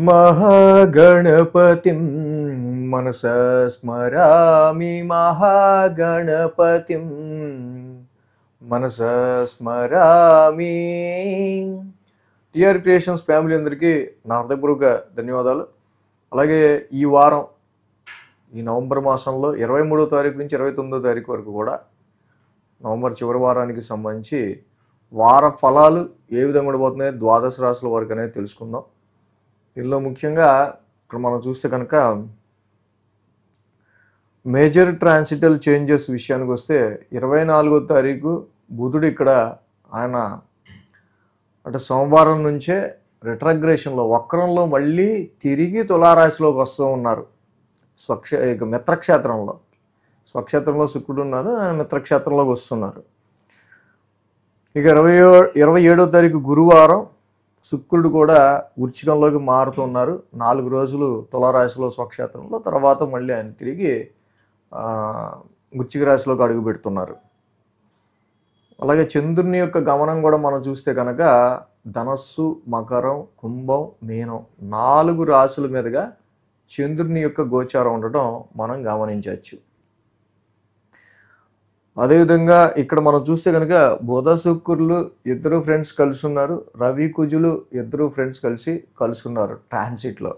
महागणपतिं मनसा स्मरामि महागणपतिं మనసా స్మరామి. TR creations family అందరికీ నా హృదయపూర్వక ధన్యవాదాలు. అలాగే ఈ వారం ఈ నవంబర్ మాసంలో 23వ తారీఖు నుంచి 29వ తారీఖు వరకు కూడా నవంబర్ చివరి వారానికి సంబంధించి వార ఫలాలు ఏ విధంగా ఉండబోతున్నాయి, ద్వాదశ రాశుల వరకు అనేది తెలుసుకుందాం. దీనిలో ముఖ్యంగా ఇక్కడ మనం చూస్తే కనుక మేజర్ ట్రాన్సిటల్ చేంజెస్ విషయానికి వస్తే 24వ తారీఖు బుధుడు ఇక్కడ ఆయన అంటే సోమవారం నుంచే రిట్రగ్రేషన్లో వక్రంలో మళ్ళీ తిరిగి తులారాశిలోకి వస్తూ ఉన్నారు. మిత్రక్షేత్రంలో స్వక్షేత్రంలో శుక్రుడు ఉన్నారు, ఆయన మిత్రక్షేత్రంలోకి వస్తున్నారు. ఇక 27వ తారీఖు గురువారం శుక్రుడు కూడా వృశ్చికంలోకి మారుతున్నారు. 4 రోజులు తులారాశిలో స్వక్షేత్రంలో, తర్వాత మళ్ళీ ఆయన తిరిగి వృశ్చిక రాశిలోకి అడుగు పెడుతున్నారు. అలాగే చంద్రుని యొక్క గమనం కూడా మనం చూస్తే కనుక ధనస్సు, మకరం, కుంభం, మీనం 4 రాశుల మీదుగా చంద్రుని యొక్క గోచారం ఉండటం మనం గమనించవచ్చు. అదేవిధంగా ఇక్కడ మనం చూస్తే కనుక బుధ శుక్రులు ఇద్దరు ఫ్రెండ్స్ కలిసి ఉన్నారు, రవి కుజులు ఇద్దరు ఫ్రెండ్స్ కలిసి ఉన్నారు ట్రాన్సిట్లో.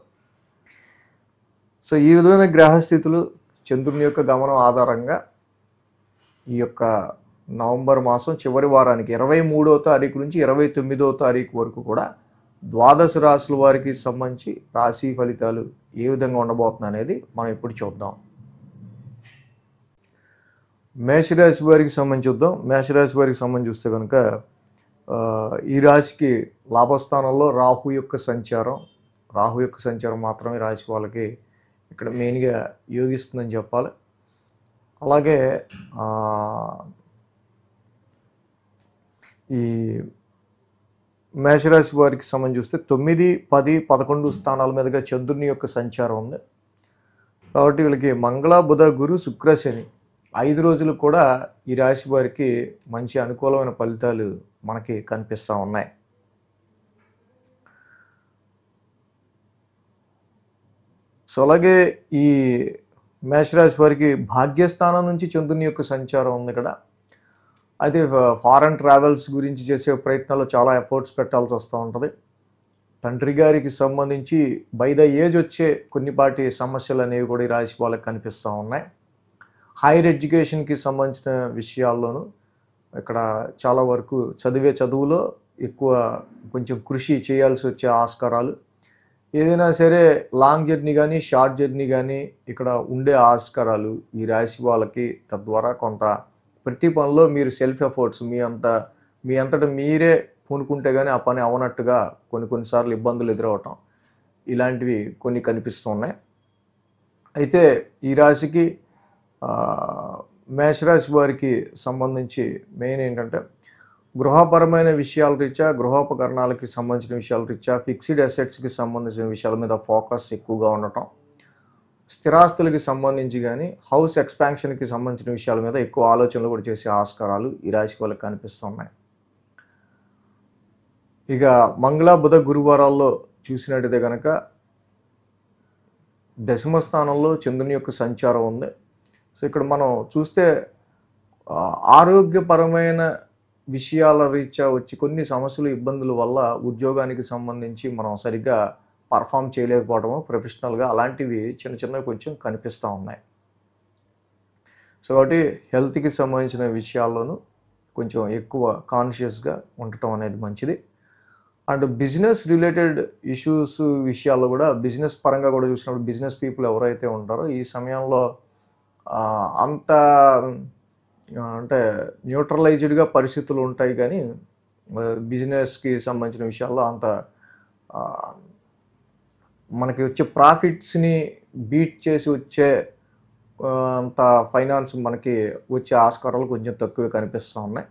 సో ఈ విధమైన గ్రహస్థితులు చంద్రుని యొక్క గమనం ఆధారంగా ఈ యొక్క నవంబర్ మాసం చివరి వారానికి 23వ తారీఖు నుంచి 29వ తారీఖు వరకు కూడా ద్వాదశ రాశుల వారికి సంబంధించి రాశి ఫలితాలు ఏ విధంగా ఉండబోతున్నాయి అనేది మనం ఇప్పుడు చూద్దాం. మేషరాశి వారికి సంబంధించి చూద్దాం. మేషరాశి వారికి సంబంధించి చూస్తే కనుక ఈ రాశికి లాభస్థానంలో రాహు యొక్క సంచారం మాత్రమే రాశి వాళ్ళకి ఇక్కడ మెయిన్గా యోగిస్తుందని చెప్పాలి. అలాగే ఈ మేషరాశి వారికి సంబంధించి చూస్తే 9, 10, 11 స్థానాల మీదుగా చంద్రుని యొక్క సంచారం ఉంది. కాబట్టి వీళ్ళకి మంగళ, బుధ, గురు, శుక్ర, శని 5 రోజులు కూడా ఈ రాశి వారికి మంచి అనుకూలమైన ఫలితాలు మనకి కనిపిస్తూ ఉన్నాయి. సో అలాగే ఈ మేషరాశి వారికి భాగ్యస్థానం నుంచి చంద్రుని యొక్క సంచారం ఉంది ఇక్కడ. అయితే ఫారెన్ ట్రావెల్స్ గురించి చేసే ప్రయత్నాల్లో చాలా ఎఫర్ట్స్ పెట్టాల్సి వస్తూ ఉంటుంది. తండ్రి గారికి సంబంధించి బై ద ఏజ్ వచ్చే కొన్నిపాటి సమస్యలు అనేవి కూడా ఈ రాశి వాళ్ళకి కనిపిస్తూ ఉన్నాయి. హైయర్ ఎడ్యుకేషన్కి సంబంధించిన విషయాల్లోనూ ఇక్కడ చాలా వరకు చదువులో ఎక్కువ కొంచెం కృషి చేయాల్సి వచ్చే ఆస్కారాలు, ఏదైనా సరే లాంగ్ జర్నీ కానీ షార్ట్ జర్నీ కానీ ఇక్కడ ఉండే ఆస్కారాలు ఈ రాశి వాళ్ళకి. తద్వారా కొంత ప్రతి పనిలో మీరు సెల్ఫ్ ఎఫర్ట్స్ మీ అంతటా మీరే పూనుకుంటే కానీ ఆ పని అవనట్టుగా కొన్నిసార్లు ఇబ్బందులు ఎదురవటం ఇలాంటివి కొన్ని కనిపిస్తున్నాయి. అయితే ఈ రాశికి మేషరాశి వారికి సంబంధించి మెయిన్ ఏంటంటే గృహపరమైన విషయాల రీత్యా, గృహోపకరణాలకి సంబంధించిన విషయాల రీత్యా, ఫిక్స్డ్ అసెట్స్కి సంబంధించిన విషయాల మీద ఫోకస్ ఎక్కువగా ఉండటం, స్థిరాస్తులకి సంబంధించి కానీ హౌస్ ఎక్స్పాన్షన్కి సంబంధించిన విషయాల మీద ఎక్కువ ఆలోచనలు కూడా చేసే ఆస్కారాలు ఈ రాశి వాళ్ళకి కనిపిస్తున్నాయి. ఇక మంగళ, బుధ, గురువారాల్లో చూసినట్టయితే కనుక దశమ స్థానంలో చంద్రుని యొక్క సంచారం ఉంది. సో ఇక్కడ మనం చూస్తే ఆరోగ్యపరమైన విషయాల రీత్యా వచ్చి కొన్ని సమస్యలు, ఇబ్బందుల వల్ల ఉద్యోగానికి సంబంధించి మనం సరిగ్గా పర్ఫామ్ చేయలేకపోవడము ప్రొఫెషనల్గా అలాంటివి చిన్నవి కొంచెం కనిపిస్తూ ఉన్నాయి. సో కాబట్టి హెల్త్కి సంబంధించిన విషయాల్లోనూ కొంచెం ఎక్కువ కాన్షియస్గా ఉండటం అనేది మంచిది. అండ్ బిజినెస్ రిలేటెడ్ ఇష్యూస్ విషయాల్లో కూడా, బిజినెస్ పరంగా కూడా చూసినప్పుడు బిజినెస్ పీపుల్ ఎవరైతే ఉంటారో ఈ సమయంలో అంత అంటే న్యూట్రలైజ్డ్గా పరిస్థితులు ఉంటాయి, కానీ బిజినెస్కి సంబంధించిన విషయాల్లో అంత మనకి వచ్చే ప్రాఫిట్స్ని బీట్ చేసి వచ్చే అంత ఫైనాన్స్ మనకి వచ్చే ఆస్కారాలు కొంచెం తక్కువే కనిపిస్తూ ఉన్నాయి.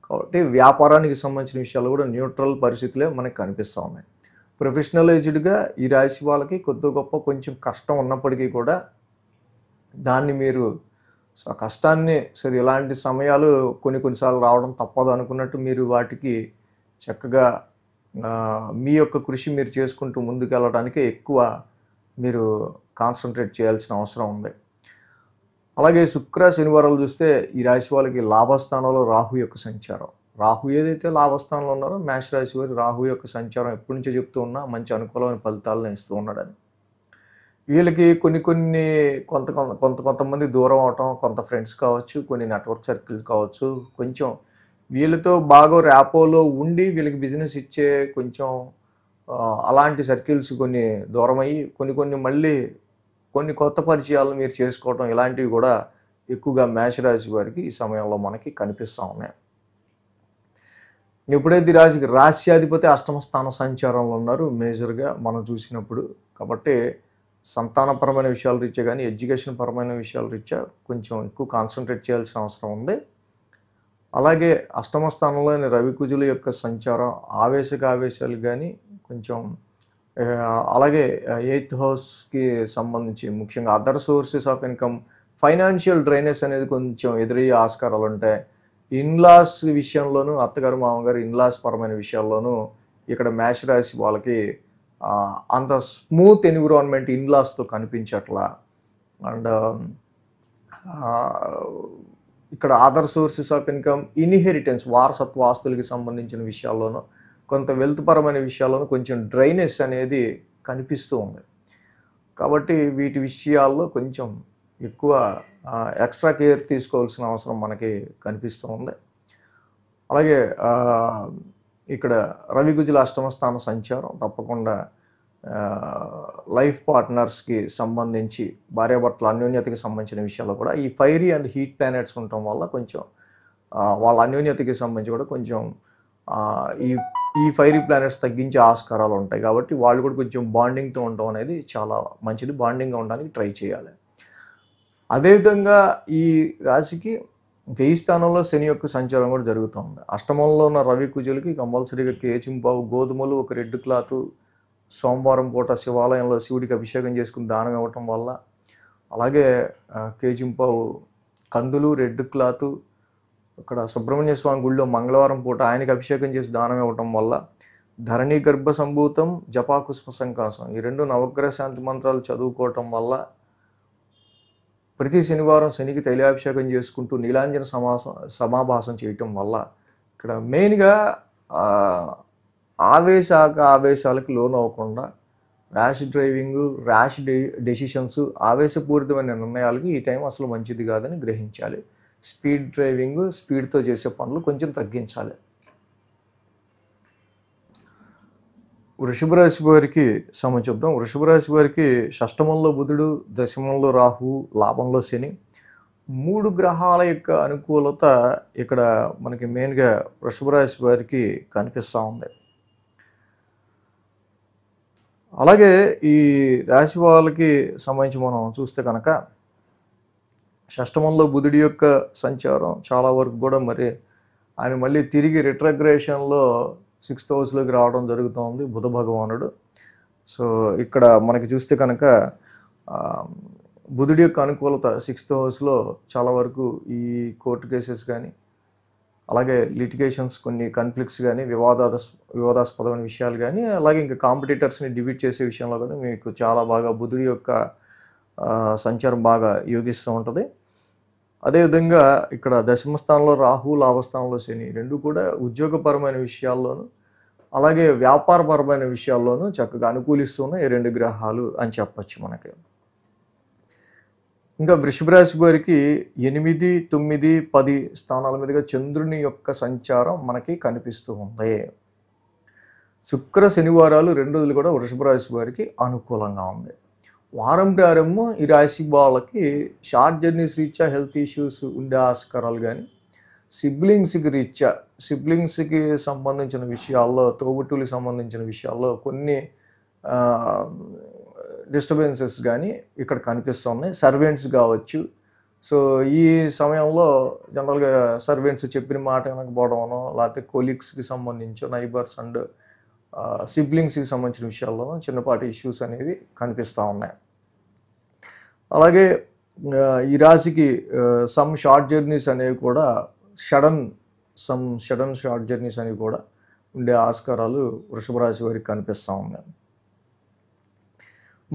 కాబట్టి వ్యాపారానికి సంబంధించిన విషయాలు కూడా న్యూట్రల్ పరిస్థితులే మనకి కనిపిస్తూ ఉన్నాయి. ప్రొఫెషనలైజ్డ్గా ఈ రాశి వాళ్ళకి కొద్ది గొప్ప కొంచెం కష్టం ఉన్నప్పటికీ కూడా దాన్ని మీరు కష్టాన్ని సరే ఇలాంటి సమయాలు కొన్నిసార్లు రావడం తప్పదు అనుకున్నట్టు మీరు వాటికి చక్కగా మీ యొక్క కృషి మీరు చేసుకుంటూ ముందుకెళ్ళడానికి ఎక్కువ మీరు కాన్సన్ట్రేట్ చేయాల్సిన అవసరం ఉంది. అలాగే శుక్ర శనివారాలు చూస్తే ఈ రాశి వాళ్ళకి లాభస్థానంలో రాహు యొక్క సంచారం. రాహు ఏదైతే లాభస్థానంలో ఉన్నారో మేష రాశి వారి రాహు యొక్క సంచారం ఎప్పటి నుంచో చెప్తూ ఉన్నా మంచి అనుకూలమైన ఫలితాలను ఇస్తూ ఉన్నాడని. వీళ్ళకి కొంతమంది దూరం అవటం, కొంత ఫ్రెండ్స్ కావచ్చు, కొన్ని నెట్వర్క్ సర్కిల్స్ కావచ్చు, కొంచెం వీళ్ళతో బాగా ర్యాపోలో ఉండి వీళ్ళకి బిజినెస్ ఇచ్చే కొంచెం అలాంటి సర్కిల్స్ కొన్ని దూరం అయ్యి మళ్ళీ కొన్ని కొత్త పరిచయాలను మీరు చేసుకోవటం ఇలాంటివి కూడా ఎక్కువగా మేషరాశి వారికి ఈ సమయంలో మనకి కనిపిస్తూ ఉన్నాయి. ఎప్పుడైతే రాశికి రాశ్యాధిపతి అష్టమ స్థాన సంచారంలో ఉన్నారు మేజర్గా మనం చూసినప్పుడు, కాబట్టి సంతానపరమైన విషయాల రీత్యా కానీ ఎడ్యుకేషన్ పరమైన విషయాల రీత్యా కొంచెం ఎక్కువ కాన్సన్ట్రేట్ చేయాల్సిన అవసరం ఉంది. అలాగే అష్టమ స్థానంలోని రవి కుజుల యొక్క సంచారం ఆవేశాలు కానీ కొంచెం, అలాగే 8th హౌస్కి సంబంధించి ముఖ్యంగా other sources of income, financial dryness అనేది కొంచెం ఎదురయ్యే ఆస్కారాలు ఉంటాయి. ఇన్లాస్ విషయంలోనూ, అత్తగారు మామగారు ఇన్లాస్ పరమైన విషయాల్లోనూ ఇక్కడ మేష రాశి వాళ్ళకి అంత స్మూత్ ఎన్విరాన్మెంట్ ఇన్లాస్తో కనిపించట్లా. అండ్ ఇక్కడ other sources of income, inheritance వారసత్వ ఆస్తులకి సంబంధించిన విషయాల్లోనూ, కొంత వెల్త్ పరమైన విషయాల్లోనూ కొంచెం డ్రైనెస్ అనేది కనిపిస్తూ ఉంది. కాబట్టి వీటి విషయాల్లో కొంచెం ఎక్కువ ఎక్స్ట్రా కేర్ తీసుకోవాల్సిన అవసరం మనకి కనిపిస్తూ ఉంది. అలాగే ఇక్కడ రవి కుజుల అష్టమ స్థాన సంచారం తప్పకుండా లైఫ్ పార్ట్నర్స్కి సంబంధించి భార్యాభర్తల అన్యోన్యతకి సంబంధించిన విషయాల్లో కూడా ఈ ఫైరీ అండ్ హీట్ ప్లానెట్స్ ఉండటం వల్ల కొంచెం వాళ్ళ అన్యోన్యతకి సంబంధించి కూడా కొంచెం ఈ ఫైరీ ప్లానెట్స్ తగ్గించే ఆస్కారాలు ఉంటాయి. కాబట్టి వాళ్ళు కూడా కొంచెం బాండింగ్తో ఉండటం అనేది చాలా మంచిది. బాండింగ్గా ఉండడానికి ట్రై చేయాలి. అదేవిధంగా ఈ రాశికి 10th స్థానంలో శని యొక్క సంచారం కూడా జరుగుతుంది. అష్టమంలో ఉన్న రవి కుజులకి కంపల్సరీగా కేచింపావు, గోధుమలు, ఒక రెడ్ క్లాత్ సోమవారం పూట శివాలయంలో శివుడికి అభిషేకం చేసుకుని దానం ఇవ్వటం వల్ల, అలాగే కేచింపావు కందులు, రెడ్ క్లాత్ ఇక్కడ సుబ్రహ్మణ్య స్వామి గుళ్ళో మంగళవారం పూట ఆయనకి అభిషేకం చేసి దానం ఇవ్వటం వల్ల, ధరణి గర్భ సంభూతం, జపాకుష్మ సంకాసం ఈ 2 నవగ్రహ శాంతి మంత్రాలు చదువుకోవటం వల్ల, ప్రతి శనివారం శనికి తైలాభిషేకం చేసుకుంటూ నీలాంజన సమాభాసం చేయటం వల్ల ఇక్కడ మెయిన్గా ఆవేశాలకు లోన్ అవ్వకుండా ర్యాష్ డ్రైవింగ్, ర్యాష్ డెసిషన్స్, ఆవేశపూరితమైన నిర్ణయాలకి ఈ టైం అసలు మంచిది కాదని గ్రహించాలి. స్పీడ్ డ్రైవింగ్, స్పీడ్తో చేసే పనులు కొంచెం తగ్గించాలి. వృషభ రాశి వారికి సంబంధించుద్దాం. వృషభ రాశి వారికి షష్టమంలో బుధుడు, దశమంలో రాహు, లాభంలో శని, 3 గ్రహాల యొక్క అనుకూలత ఇక్కడ మనకి మెయిన్గా వృషభ రాశి వారికి కనిపిస్తూ ఉంది. అలాగే ఈ రాశి వాళ్ళకి సంబంధించి మనం చూస్తే కనుక షష్టమంలో బుధుడి యొక్క సంచారం చాలా వరకు కూడా మరి ఆయన మళ్ళీ తిరిగి రిట్రగ్రేషన్లో 6th హౌస్లోకి రావడం జరుగుతుంది బుధ భగవానుడు. సో ఇక్కడ మనకి చూస్తే కనుక బుధుడి యొక్క అనుకూలత 6th హౌస్లో చాలా వరకు ఈ కోర్టు కేసెస్ కానీ, అలాగే లిటిగేషన్స్, కొన్ని కాన్ఫ్లిక్ట్స్ కానీ, వివాదాస్పదమైన విషయాలు కానీ, అలాగే ఇంకా కాంపిటీటర్స్ని డిబీట్ చేసే విషయంలో కానీ మీకు చాలా బాగా బుధుడి యొక్క సంచారం బాగా యోగిస్తూ ఉంటుంది. అదేవిధంగా ఇక్కడ దశమ స్థానంలో రాహు, లాభస్థానంలో శని 2 కూడా ఉద్యోగపరమైన విషయాల్లోనూ అలాగే వ్యాపారపరమైన విషయాల్లోనూ చక్కగా అనుకూలిస్తున్న ఈ 2 గ్రహాలు అని చెప్పచ్చు మనకి. ఇంకా వృషభ రాశి వారికి 8, 9, 10 స్థానాల మీదుగా చంద్రుని యొక్క సంచారం మనకి కనిపిస్తూ ఉంది. శుక్ర శనివారాలు 2 రోజులు కూడా వృషభ రాశి వారికి అనుకూలంగా ఉంది. వారం ప్రారంభం ఈ రాశి వాళ్ళకి షార్ట్ జర్నీస్ రీత్యా హెల్త్ ఇష్యూస్ ఉండే ఆస్కారాలు కానీ, సిబ్లింగ్స్కి సంబంధించిన విషయాల్లో, తోబుట్టువులకు సంబంధించిన విషయాల్లో కొన్ని డిస్టర్బెన్సెస్ కానీ ఇక్కడ కనిపిస్తున్నాయి. సర్వెంట్స్ కావచ్చు. సో ఈ సమయంలో జనరల్గా సర్వెంట్స్ చెప్పిన మాట వినకపోవడమనో, లేకపోతే కొలీగ్స్కి సంబంధించి నైబర్స్ అండ్ సిబ్లింగ్స్కి సంబంధించిన విషయాల్లోనూ చిన్నపాటి ఇష్యూస్ అనేవి కనిపిస్తూ ఉన్నాయి. అలాగే ఈ రాశికి సమ్ షార్ట్ జర్నీస్ అనేవి కూడా షడన్ షార్ట్ జర్నీస్ అనేవి కూడా ఉండే ఆస్కారాలు వృషభ రాశి వారికి కనిపిస్తూ ఉన్నాయి.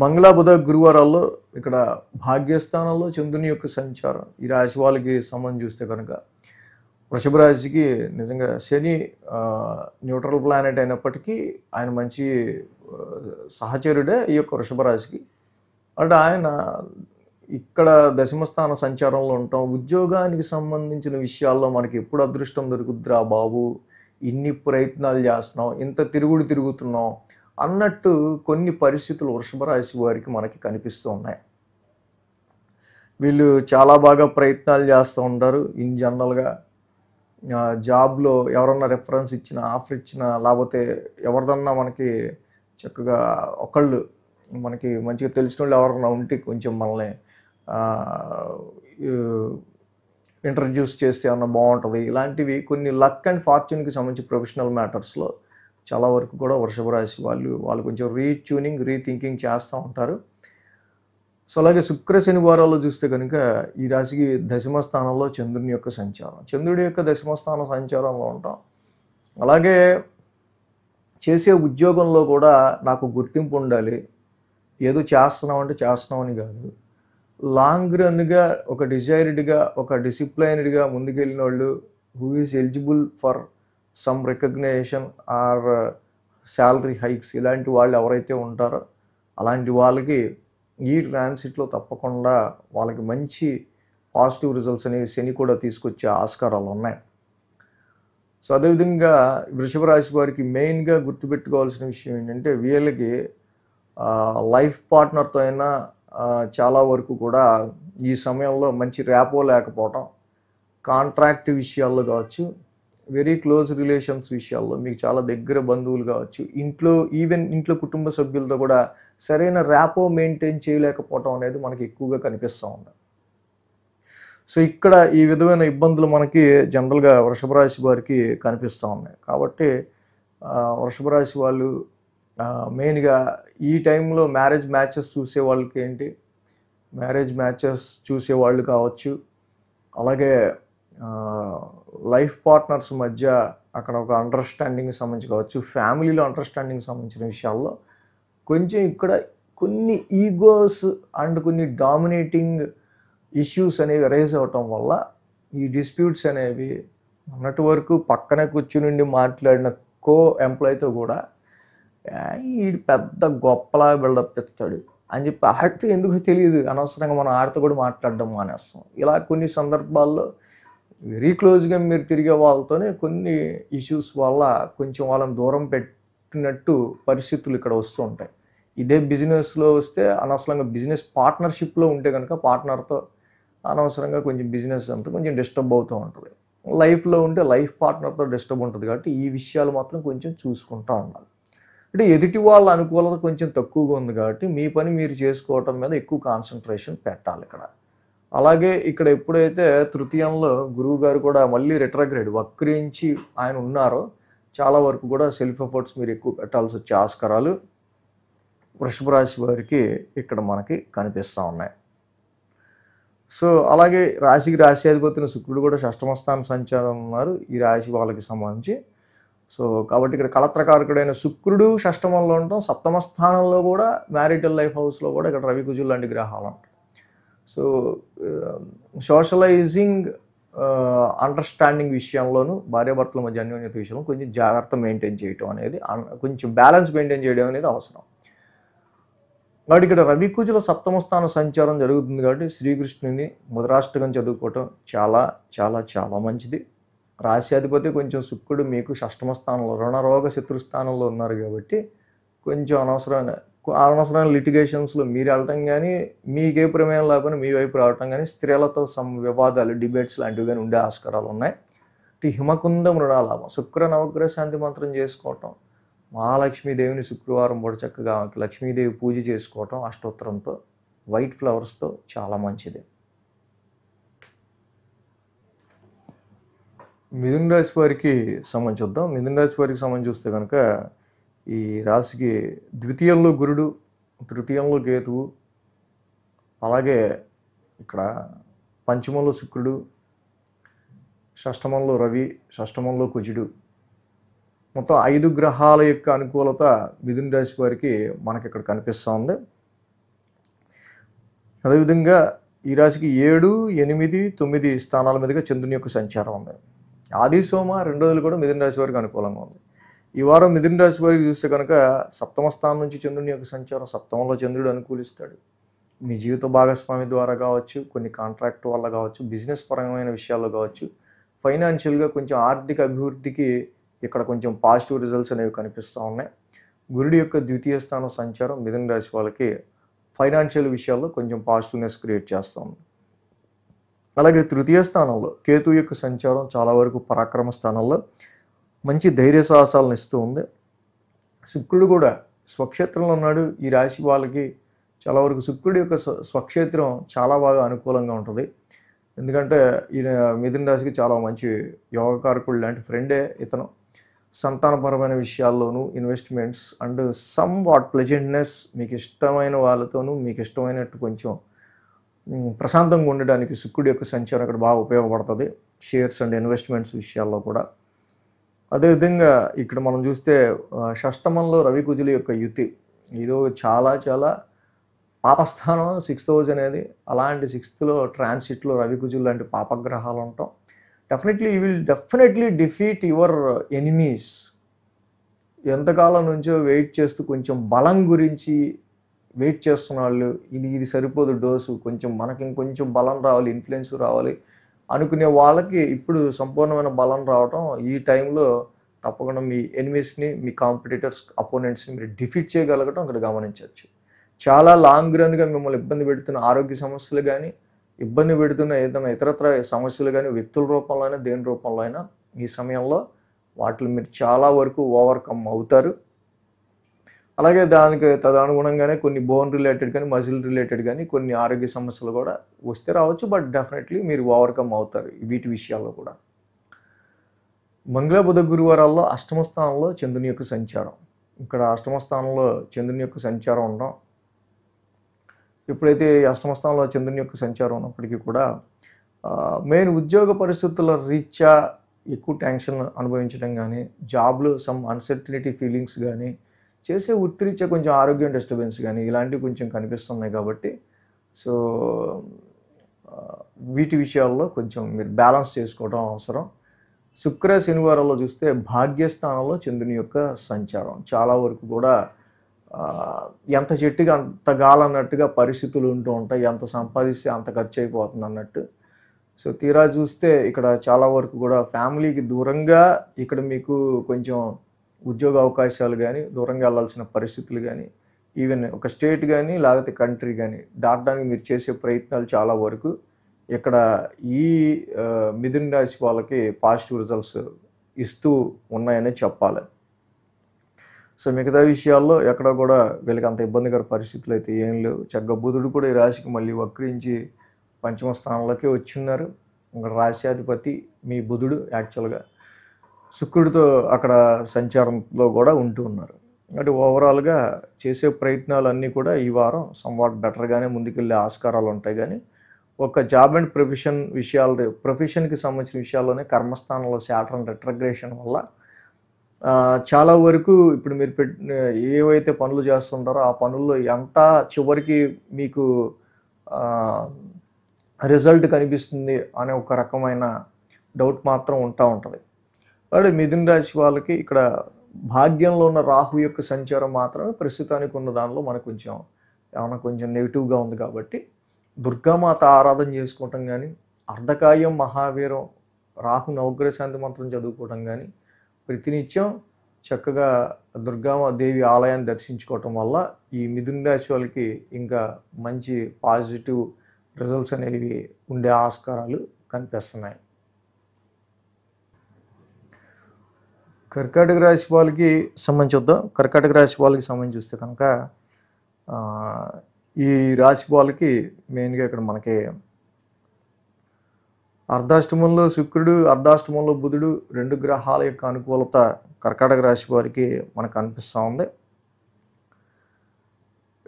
మంగళ బుధ గురువారాల్లో ఇక్కడ భాగ్యస్థానంలో చంద్రుని యొక్క సంచారం ఈ రాశి వాళ్ళకి సంబంధం చూస్తే కనుక వృషభ రాశికి నిజంగా శని న్యూట్రల్ ప్లానెట్ అయినప్పటికీ ఆయన మంచి సహచరుడే ఈ యొక్క వృషభ రాశికి. అంటే ఆయన ఇక్కడ దశమస్థాన సంచారంలో ఉంటాం. ఉద్యోగానికి సంబంధించిన విషయాల్లో మనకి ఎప్పుడు అదృష్టం దొరుకుద్దిరా బాబు, ఇన్ని ప్రయత్నాలు చేస్తున్నాం, ఇంత తిరుగుతున్నాం అన్నట్టు కొన్ని పరిస్థితులు వృషభ రాశి వారికి మనకి కనిపిస్తూ ఉన్నాయి. వీళ్ళు చాలా బాగా ప్రయత్నాలు చేస్తూ ఉంటారు. ఇన్ జనరల్గా జాబ్లో ఎవరన్నా రెఫరెన్స్ ఇచ్చినా, ఆఫర్ ఇచ్చినా, లేకపోతే ఎవరిదన్నా మనకి చక్కగా ఒకళ్ళు మనకి మంచిగా తెలిసిన వాళ్ళు ఎవరన్నా ఉంటే కొంచెం మనల్ని ఇంట్రడ్యూస్ చేస్తే ఏమన్నా బాగుంటుంది. ఇలాంటివి కొన్ని లక్ అండ్ ఫార్చ్యూన్కి సంబంధించి ప్రొఫెషనల్ మ్యాటర్స్లో చాలా వరకు కూడా వృషభ రాశి వాళ్ళు కొంచెం రీట్యూనింగ్, రీథింకింగ్ చేస్తూ ఉంటారు. సో అలాగే శుక్ర శనివారాల్లో చూస్తే కనుక ఈ రాశికి దశమ స్థానంలో చంద్రుని యొక్క సంచారం, చంద్రుడి యొక్క దశమ స్థానం సంచారంలో ఉంటాం. అలాగే చేసే ఉద్యోగంలో కూడా నాకు గుర్తింపు ఉండాలి, ఏదో చేస్తున్నామంటే చేస్తున్నామని కాదు, లాంగ్ రన్గా ఒక డిజైర్డ్గా ఒక డిసిప్లైన్డ్గా ముందుకెళ్ళిన వాళ్ళు who is eligible for some recognition are salary hikes ఇలాంటి వాళ్ళు ఎవరైతే ఉంటారో అలాంటి వాళ్ళకి ఈ ట్రాన్సిట్లో తప్పకుండా వాళ్ళకి మంచి పాజిటివ్ రిజల్ట్స్ అనేవి శని కూడా తీసుకొచ్చే ఆస్కారాలు ఉన్నాయి. సో అదేవిధంగా వృషభ రాశి వారికి మెయిన్గా గుర్తుపెట్టుకోవాల్సిన విషయం ఏంటంటే వీళ్ళకి లైఫ్ పార్ట్నర్తో అయినా చాలా వరకు కూడా ఈ సమయంలో మంచి ర్యాపో లేకపోవటం, కాంట్రాక్ట్ విషయాల్లో కావచ్చు, వెరీ క్లోజ్ రిలేషన్స్ విషయాల్లో మీకు చాలా దగ్గర బంధువులు కావచ్చు, ఇంట్లో కుటుంబ సభ్యులతో కూడా సరైన ర్యాపో మెయింటైన్ చేయలేకపోవటం అనేది మనకి ఎక్కువగా కనిపిస్తూ ఉంది. సో ఇక్కడ ఈ విధమైన ఇబ్బందులు మనకి జనరల్గా వృషభ రాశి వారికి కనిపిస్తూ ఉన్నాయి. కాబట్టి వృషభ రాశి వాళ్ళు మెయిన్గా ఈ టైంలో మ్యారేజ్ మ్యాచెస్ చూసే వాళ్ళకి చూసేవాళ్ళు కావచ్చు, అలాగే లైఫ్ పార్ట్నర్స్ మధ్య అక్కడ ఒక అండర్స్టాండింగ్కి సంబంధించి కావచ్చు, ఫ్యామిలీలో అండర్స్టాండింగ్కి సంబంధించిన విషయాల్లో కొంచెం ఇక్కడ కొన్ని ఈగోస్ అండ్ కొన్ని డామినేటింగ్ ఇష్యూస్ అనేవి రైజ్ అవ్వటం వల్ల ఈ డిస్ప్యూట్స్ అనేవి అన్నటి వరకు పక్కనే కూర్చుని మాట్లాడిన ఎంప్లాయీతో కూడా ఈ పెద్ద గొప్పలా బిల్డప్ ఇస్తాడు అని చెప్పి ఆడితే ఎందుకు తెలియదు అనవసరంగా మనం ఆడితో కూడా మాట్లాడడం మానేస్తాం. ఇలా కొన్ని సందర్భాల్లో వెరీ క్లోజ్గా మీరు తిరిగే వాళ్ళతోనే కొన్ని ఇష్యూస్ వల్ల కొంచెం వాళ్ళని దూరం పెట్టినట్టు పరిస్థితులు ఇక్కడ వస్తూ ఉంటాయి. ఇదే బిజినెస్లో వస్తే అనవసరంగా బిజినెస్ పార్ట్నర్షిప్లో ఉంటే కనుక పార్ట్నర్తో అనవసరంగా కొంచెం బిజినెస్ అంతా కొంచెం డిస్టర్బ్ అవుతూ ఉంటుంది. లైఫ్లో ఉంటే లైఫ్ పార్ట్నర్తో డిస్టర్బ్ ఉంటుంది. కాబట్టి ఈ విషయాలు మాత్రం కొంచెం చూసుకుంటూ ఉండాలి. అంటే ఎదుటి వాళ్ళ అనుకూలత కొంచెం తక్కువగా ఉంది కాబట్టి మీ పని మీరు చేసుకోవటం మీద ఎక్కువ కాన్సన్ట్రేషన్ పెట్టాలి ఇక్కడ. అలాగే ఇక్కడ ఎప్పుడైతే తృతీయంలో గురువు గారు కూడా మళ్ళీ రిట్రోగ్రేడ్ వక్రించి ఆయన ఉన్నారో చాలా వరకు కూడా సెల్ఫ్ ఎఫర్ట్స్ మీరు ఎక్కువ పెట్టాల్సి వచ్చే ఆస్కారాలు వృషభ రాశి వారికి ఇక్కడ మనకి కనిపిస్తూ ఉన్నాయి. సో అలాగే రాశికి రాశ్యాధిపతిని శుక్రుడు కూడా షష్టమ స్థాన సంచారం ఉన్నారు ఈ రాశి వాళ్ళకి సంబంధించి. సో కాబట్టి ఇక్కడ కళత్రకారకుడైన శుక్రుడు షష్టమంలో ఉండటం, సప్తమ స్థానంలో కూడా మ్యారిటల్ లైఫ్ హౌస్లో కూడా ఇక్కడ రవి కుజులు లాంటి గ్రహాలు ఉంటాయి. సో సోషలైజింగ్ అండర్స్టాండింగ్ విషయంలోనూ భార్యాభర్తల మధ్య అన్యోన్యత విషయంలో కొంచెం జాగ్రత్త మెయింటైన్ చేయడం అనేది, కొంచెం బ్యాలెన్స్ మెయింటైన్ చేయడం అనేది అవసరం. కాబట్టి ఇక్కడ రవి కుజుల సప్తమ స్థాన సంచారం జరుగుతుంది కాబట్టి శ్రీకృష్ణుని మధురాష్టకం చదువుకోవటం చాలా చాలా చాలా మంచిది. రాశ్యాధిపతి కొంచెం శుక్రుడు మీకు షష్టమ స్థానంలో రుణరోగ శత్రుస్థానంలో ఉన్నారు కాబట్టి కొంచెం అనవసరమైన లిటిగేషన్స్లో మీరు వెళ్ళటం కానీ, మీకే ప్రమేయం లేకపోయినా మీ వైపు రావటం కానీ, స్త్రీలతో వివాదాలు, డిబేట్స్ లాంటివి కానీ ఉండే ఆస్కారాలు ఉన్నాయి. హిమకుంద మృణాలాభం, శుక్ర నవగ్రహ శాంతి మంత్రం చేసుకోవటం, మహాలక్ష్మీదేవిని శుక్రవారం పూట చక్కగా లక్ష్మీదేవి పూజ చేసుకోవటం అష్టోత్తరంతో, వైట్ ఫ్లవర్స్తో చాలా మంచిది. మిథున రాశి వారికి సంబంధించి చూద్దాం. మిథున రాశి వారికి సంబంధించి చూస్తే కనుక ఈ రాశికి ద్వితీయంలో గురుడు, తృతీయంలో కేతువు, అలాగే ఇక్కడ పంచమంలో శుక్రుడు, షష్టమంలో రవి, షష్టమంలో కుజుడు, మొత్తం 5 గ్రహాల యొక్క అనుకూలత మిథున రాశి వారికి మనకి ఇక్కడ కనిపిస్తూ ఉంది. అదేవిధంగా ఈ రాశికి 7, 8, 9 స్థానాల మీదుగా చంద్రుని యొక్క సంచారం ఉంది. ఆది సోమ 2 రోజులు కూడా మిథున రాశి వారికి అనుకూలంగా ఉంది. ఈ వారం మిథున రాశి వారికి చూస్తే కనుక సప్తమ స్థానం నుంచి చంద్రుని యొక్క సంచారం, సప్తమంలో చంద్రుడు అనుకూలిస్తాడు. మీ జీవిత భాగస్వామి ద్వారా కావచ్చు, కొన్ని కాంట్రాక్ట్ వల్ల కావచ్చు, బిజినెస్ పరమైన విషయాల్లో కావచ్చు, ఫైనాన్షియల్గా కొంచెం ఆర్థిక అభివృద్ధికి ఇక్కడ కొంచెం పాజిటివ్ రిజల్ట్స్ అనేవి కనిపిస్తూ ఉన్నాయి. గురుడి యొక్క ద్వితీయ స్థానం సంచారం మిథున రాశి వాళ్ళకి ఫైనాన్షియల్ విషయాల్లో కొంచెం పాజిటివ్నెస్ క్రియేట్ చేస్తుంది. అలాగే తృతీయ స్థానంలో కేతు యొక్క సంచారం చాలా వరకు పరాక్రమ స్థానంలో మంచి ధైర్య సాహసాలను ఇస్తూ ఉంది. శుక్రుడు కూడా స్వక్షేత్రంలో ఉన్నాడు. ఈ రాశి వాళ్ళకి చాలా వరకు శుక్రుడి యొక్క స్వక్షేత్రం చాలా బాగా అనుకూలంగా ఉంటుంది. ఎందుకంటే ఈయన మిథున రాశికి చాలా మంచి యోగకారకుడు లాంటి ఫ్రెండే ఇతను. సంతానపరమైన విషయాల్లోనూ investments and somewhat pleasantness, మీకు ఇష్టమైన వాళ్ళతోనూ మీకు ఇష్టమైనట్టు కొంచెం ప్రశాంతంగా ఉండడానికి శుక్రుడి యొక్క సంచారం ఇక్కడ బాగా ఉపయోగపడుతుంది, షేర్స్ అండ్ ఇన్వెస్ట్మెంట్స్ విషయాల్లో కూడా. అదేవిధంగా ఇక్కడ మనం చూస్తే షష్టమంలో రవి కుజుల యొక్క యుతి, ఇదో చాలా చాలా పాపస్థానం 6th హౌస్ అనేది. అలాంటి 6th ట్రాన్సిట్లో రవి కుజులు లాంటి పాపగ్రహాలు ఉంటాం. You will definitely defeat your enemies. ఎంతకాలం నుంచో వెయిట్ చేస్తూ కొంచెం బలం గురించి వెయిట్ చేస్తున్న వాళ్ళు, ఇది సరిపోదు డోసు, కొంచెం మనకి ఇంకొంచెం బలం రావాలి, ఇన్ఫ్లుయెన్స్ రావాలి అనుకునే వాళ్ళకి ఇప్పుడు సంపూర్ణమైన బలం రావటం, ఈ టైంలో తప్పకుండా మీ ఎనిమీస్ని, మీ కాంపిటీటర్స్, అపోనెంట్స్ని మీరు డిఫీట్ చేయగలగటం ఇక్కడ గమనించవచ్చు. చాలా లాంగ్ రన్గా మిమ్మల్ని ఇబ్బంది పెడుతున్న ఆరోగ్య సమస్యలు కానీ, ఇబ్బంది పెడుతున్న ఏదైనా ఇతరత్ర సమస్యలు కానీ, వ్యక్తుల రూపంలో అయినా దేని రూపంలో అయినా ఈ సమయంలో వాటిని మీరు చాలా వరకు ఓవర్కమ్ అవుతారు. అలాగే దానికి తదనుగుణంగానే కొన్ని బోన్ రిలేటెడ్ కానీ, మజిల్ రిలేటెడ్ కానీ కొన్ని ఆరోగ్య సమస్యలు కూడా వస్తే రావచ్చు. బట్ డెఫినెట్లీ మీరు ఓవర్కమ్ అవుతారు వీటి విషయాల్లో కూడా. మంగళ బుధ గురువారాల్లో అష్టమ స్థానంలో చంద్రుని యొక్క సంచారం. ఇక్కడ అష్టమ స్థానంలో చంద్రుని యొక్క సంచారం ఉండడం, ఎప్పుడైతే అష్టమ స్థానంలో చంద్రుని యొక్క సంచారం ఉన్నప్పటికీ కూడా మెయిన్ ఉద్యోగ పరిస్థితుల రీత్యా ఎక్కువ టెన్షన్ అనుభవించడం కానీ, జాబ్లో సమ్ అన్సర్టనిటీ ఫీలింగ్స్ కానీ, చేసే వృత్తిరీత్యా కొంచెం ఆరోగ్యం డిస్టర్బెన్స్ కానీ ఇలాంటివి కొంచెం కనిపిస్తున్నాయి. కాబట్టి సో వీటి విషయాల్లో కొంచెం మీరు బ్యాలెన్స్ చేసుకోవడం అవసరం. శుక్ర శనివారాల్లో చూస్తే భాగ్యస్థానంలో చంద్రుని యొక్క సంచారం చాలా వరకు కూడా ఎంత చెట్టుగా అంత గాలన్నట్టుగా పరిస్థితులు ఉంటూ ఉంటాయి. ఎంత సంపాదిస్తే అంత ఖర్చు అయిపోతుంది అన్నట్టు. సో తీరా చూస్తే ఇక్కడ చాలా వరకు కూడా ఫ్యామిలీకి దూరంగా ఇక్కడ మీకు కొంచెం ఉద్యోగ అవకాశాలు కానీ, దూరంగా వెళ్ళాల్సిన పరిస్థితులు కానీ, ఈవెన్ ఒక స్టేట్ కానీ లేకపోతే కంట్రీ కానీ దాటడానికి మీరు చేసే ప్రయత్నాలు చాలా వరకు ఇక్కడ ఈ మిథున రాశి వాళ్ళకి పాజిటివ్ రిజల్ట్స్ ఇస్తూ ఉన్నాయని చెప్పాలి. సో మిగతా విషయాల్లో ఎక్కడ కూడా వీళ్ళకి అంత ఇబ్బందికర పరిస్థితులు అయితే ఏం లేవు. చక్కగా బుధుడు కూడా ఈ రాశికి మళ్ళీ వక్రించి పంచమ స్థానంలోకి వచ్చిన్నారు. ఇక్కడ రాశ్యాధిపతి మీ బుధుడు యాక్చువల్గా శుక్రుడితో అక్కడ సంచారంలో కూడా ఉంటూ ఉన్నారు. అంటే ఓవరాల్గా చేసే ప్రయత్నాలన్నీ కూడా ఈ వారం సంవాట్ బెటర్గానే ముందుకెళ్ళే ఆస్కారాలు ఉంటాయి. కానీ ఒక జాబ్ అండ్ ప్రొఫెషన్కి సంబంధించిన విషయాల్లోనే కర్మస్థానంలో శాటర్న్ రెట్రగ్రేషన్ వల్ల చాలా వరకు ఇప్పుడు మీరు ఏవైతే పనులు చేస్తుంటారో ఆ పనుల్లో ఎంత చివరికి మీకు రిజల్ట్ కనిపిస్తుంది అనే ఒక రకమైన డౌట్ మాత్రం ఉంటుంది. కాబట్టి మిథున రాశి వాళ్ళకి ఇక్కడ భాగ్యంలో ఉన్న రాహు యొక్క సంచారం మాత్రమే ప్రస్తుతానికి ఉన్న దానిలో మనకు కొంచెం నెగిటివ్గా ఉంది. కాబట్టి దుర్గామాత ఆరాధన చేసుకోవటం కానీ, అర్ధకాయం మహావీరం రాహు నవగ్రహ శాంతి మంత్రం చదువుకోవటం కానీ, ప్రతినిత్యం చక్కగా దుర్గాదేవి ఆలయాన్ని దర్శించుకోవటం వల్ల ఈ మిథున రాశి వాళ్ళకి ఇంకా మంచి పాజిటివ్ రిజల్ట్స్ అనేవి ఉండే ఆస్కారాలు కనిపిస్తున్నాయి. కర్కాటక రాశి వాళ్ళకి సంబంధించి చూద్దాం. కర్కాటక రాశి వాళ్ళకి సంబంధించి చూస్తే కనుక ఈ రాశి వాళ్ళకి మెయిన్గా ఇక్కడ మనకి అర్ధాష్టమంలో శుక్రుడు, అర్ధాష్టమంలో బుధుడు, 2 గ్రహాల యొక్క అనుకూలత కర్కాటక రాశి వారికి మనకు అనిపిస్తూ ఉంది.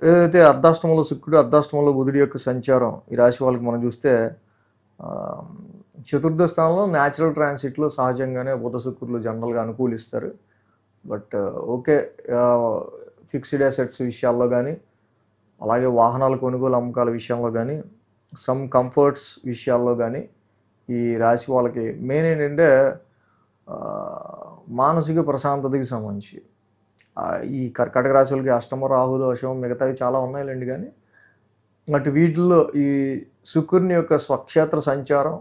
ఏదైతే అర్ధాష్టమంలో శుక్రుడు, అర్ధాష్టమంలో బుధుడి యొక్క సంచారం ఈ రాశి వాళ్ళకి మనం చూస్తే చతుర్థ స్థానంలో న్యాచురల్ ట్రాన్సిట్లో సహజంగానే బుధ శుక్రులు జనరల్గా అనుకూలిస్తారు. But okay. ఫిక్స్డ్ అసెట్స్ విషయాల్లో కానీ, అలాగే వాహనాల కొనుగోలు అమ్మకాల విషయంలో కానీ, సమ్ కంఫర్ట్స్ విషయాల్లో కానీ ఈ రాశి వాళ్ళకి మెయిన్ ఏంటంటే మానసిక ప్రశాంతతకి సంబంధించి ఈ కర్కాటక రాశి వాళ్ళకి అష్టమ రాహు దోషం మిగతావి చాలా ఉన్నాయిలేండి. కానీ అటు వీటిల్లో ఈ శుక్రుని యొక్క స్వక్షేత్ర సంచారం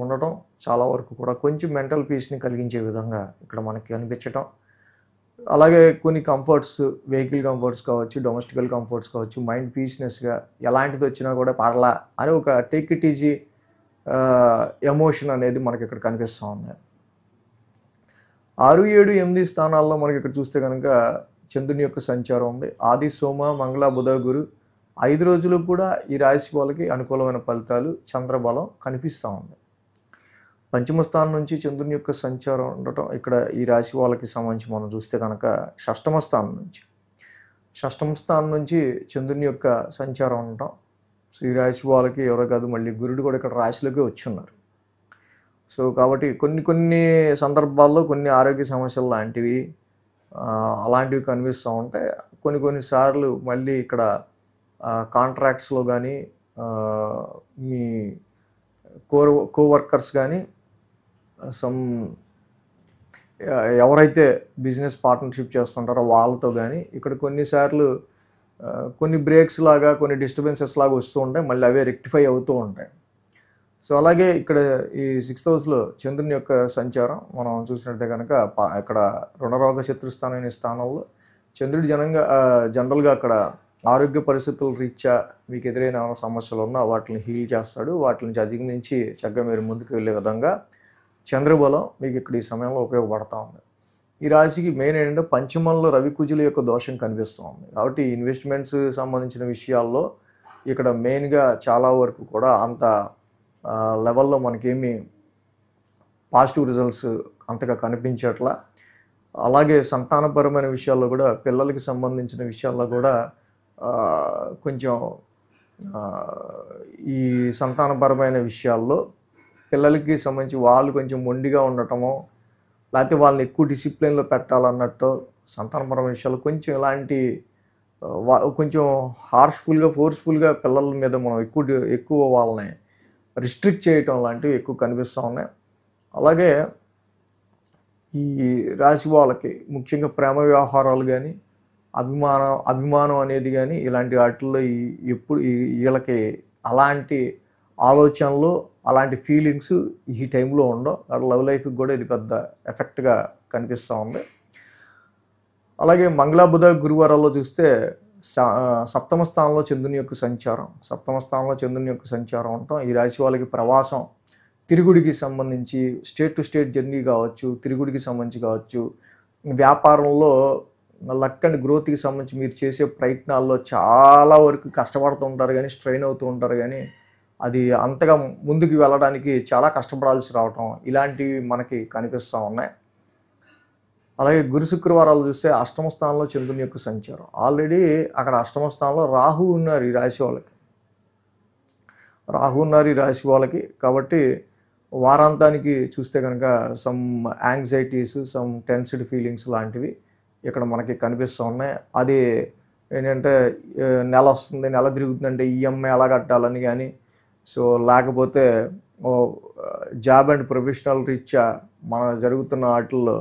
ఉండటం చాలా వరకు కూడా కొంచెం మెంటల్ పీస్ని కలిగించే విధంగా ఇక్కడ మనకి కనిపించటం, అలాగే కొన్ని కంఫర్ట్స్, వెహికల్ కంఫర్ట్స్ కావచ్చు, డొమెస్టికల్ కంఫర్ట్స్ కావచ్చు, మైండ్ పీస్నెస్గా ఎలాంటిది వచ్చినా కూడా పర్లా అని ఒక టేక్ ఇట్ ఈజీ ఎమోషన్ అనేది మనకి ఇక్కడ కనిపిస్తూ ఉంది. 6, 7, 8 స్థానాల్లో మనకి ఇక్కడ చూస్తే కనుక చంద్రుని యొక్క సంచారం ఉంది. ఆది, సోమ, మంగళ, బుధ, గురు 5 రోజులకు కూడా ఈ రాశి వాళ్ళకి అనుకూలమైన ఫలితాలు, చంద్రబలం కనిపిస్తూ ఉంది. పంచమ స్థానం నుంచి చంద్రుని యొక్క సంచారం ఉండటం ఇక్కడ ఈ రాశి వాళ్ళకి సంబంధించి మనం చూస్తే కనుక షష్టమ స్థానం నుంచి చంద్రుని యొక్క సంచారం ఉండటం. సో ఈ రాశి వాళ్ళకి ఎవరో కాదు, మళ్ళీ గురుడు కూడా ఇక్కడ రాశిలోకి వచ్చి ఉన్నారు. సో కాబట్టి కొన్ని సందర్భాల్లో కొన్ని ఆరోగ్య సమస్యలు లాంటివి అలాంటివి కనిపిస్తూ ఉంటాయి. కొన్నిసార్లు మళ్ళీ ఇక్కడ కాంట్రాక్ట్స్లో కానీ మీ కోవర్కర్స్ కానీ సమ్ ఎవరైతే బిజినెస్ పార్ట్నర్షిప్ చేస్తుంటారో వాళ్ళతో కానీ ఇక్కడ కొన్నిసార్లు కొన్ని బ్రేక్స్ లాగా, కొన్ని డిస్టర్బెన్సెస్ లాగా వస్తూ ఉంటాయి, మళ్ళీ అవే రెక్టిఫై అవుతూ ఉంటాయి. సో అలాగే ఇక్కడ ఈ 6th హౌస్లో చంద్రుని యొక్క సంచారం మనం చూసినట్టే కనుక ఇక్కడ రుణరోగ శత్రుస్థానం అనే స్థానంలో చంద్రుడు జనరల్గా అక్కడ ఆరోగ్య పరిస్థితుల రీత్యా మీకు ఎదురైన సమస్యలు ఉన్నా వాటిని హీల్ చేస్తాడు. వాటి నుంచి అధిగమించి చక్కగా మీరు ముందుకు వెళ్ళే విధంగా చంద్రబలం మీకు ఇక్కడ ఈ సమయంలో ఉపయోగపడుతూ ఉంది. ఈ రాశికి మెయిన్ ఏంటంటే పంచమంలో రవి కుజుల యొక్క దోషం కనిపిస్తూ ఉంది. కాబట్టి ఇన్వెస్ట్మెంట్స్ సంబంధించిన విషయాల్లో ఇక్కడ మెయిన్గా చాలా వరకు కూడా అంత లెవెల్లో మనకేమీ పాజిటివ్ రిజల్ట్స్ అంతగా కనిపించట్లా. అలాగే సంతానపరమైన విషయాల్లో కూడా, పిల్లలకి సంబంధించిన విషయాల్లో కూడా కొంచెం ఈ సంతానపరమైన విషయాల్లో పిల్లలకి సంబంధించి వాళ్ళు కొంచెం మొండిగా ఉండటమో, లేకపోతే వాళ్ళని ఎక్కువ డిసిప్లిన్లో పెట్టాలన్నట్టు సంతానపరమైన విషయాలు కొంచెం ఇలాంటి కొంచెం హార్ష్ఫుల్గా, ఫోర్స్ఫుల్గా పిల్లల మీద మనం ఎక్కువ వాళ్ళని రిస్ట్రిక్ట్ చేయటం లాంటివి ఎక్కువ కనిపిస్తూ ఉన్నాయి. అలాగే ఈ రాశి వాళ్ళకి ముఖ్యంగా ప్రేమ వ్యవహారాలు కానీ, అభిమానం అనేది కానీ ఇలాంటి వాటిల్లో ఎప్పుడు వీళ్ళకి అలాంటి ఆలోచనలు, అలాంటి ఫీలింగ్స్ ఈ టైంలో ఉండవు. లవ్ లైఫ్కి కూడా ఇది పెద్ద ఎఫెక్ట్గా కనిపిస్తూ ఉంది. అలాగే మంగళ, బుధ, గురువారాల్లో చూస్తే సప్తమ స్థానంలో చంద్రుని యొక్క సంచారం ఉండటం ఈ రాశి వాళ్ళకి ప్రవాసం, తిరుగుడికి సంబంధించి స్టేట్ టు స్టేట్ జర్నీ కావచ్చు, తిరుగుడికి సంబంధించి కావచ్చు, వ్యాపారంలో లక్ అండ్ గ్రోత్కి సంబంధించి మీరు చేసే ప్రయత్నాల్లో చాలా వరకు కష్టపడుతూ ఉంటారు కానీ, స్ట్రెయిన్ అవుతూ ఉంటారు కానీ అది అంతగా ముందుకు వెళ్ళడానికి చాలా కష్టపడాల్సి రావటం ఇలాంటివి మనకి కనిపిస్తూ ఉన్నాయి. అలాగే గురు, శుక్రవారాలు చూస్తే అష్టమ స్థానంలో చంద్రుని యొక్క సంచారం. ఆల్రెడీ అక్కడ అష్టమ స్థానంలో రాహు ఉన్నారు ఈ రాశి వాళ్ళకి. కాబట్టి వారాంతానికి చూస్తే కనుక some anxieties, some tensed feelings లాంటివి ఇక్కడ మనకి కనిపిస్తూ ఉన్నాయి. అది ఏంటంటే నెల వస్తుంది, నెల తిరుగుతుందంటే ఈఎంఐ ఎలా కట్టాలని కానీ, సో లేకపోతే జాబ్ అండ్ ప్రొఫెషనల్ రీత్యా మన జరుగుతున్న వాటిల్లో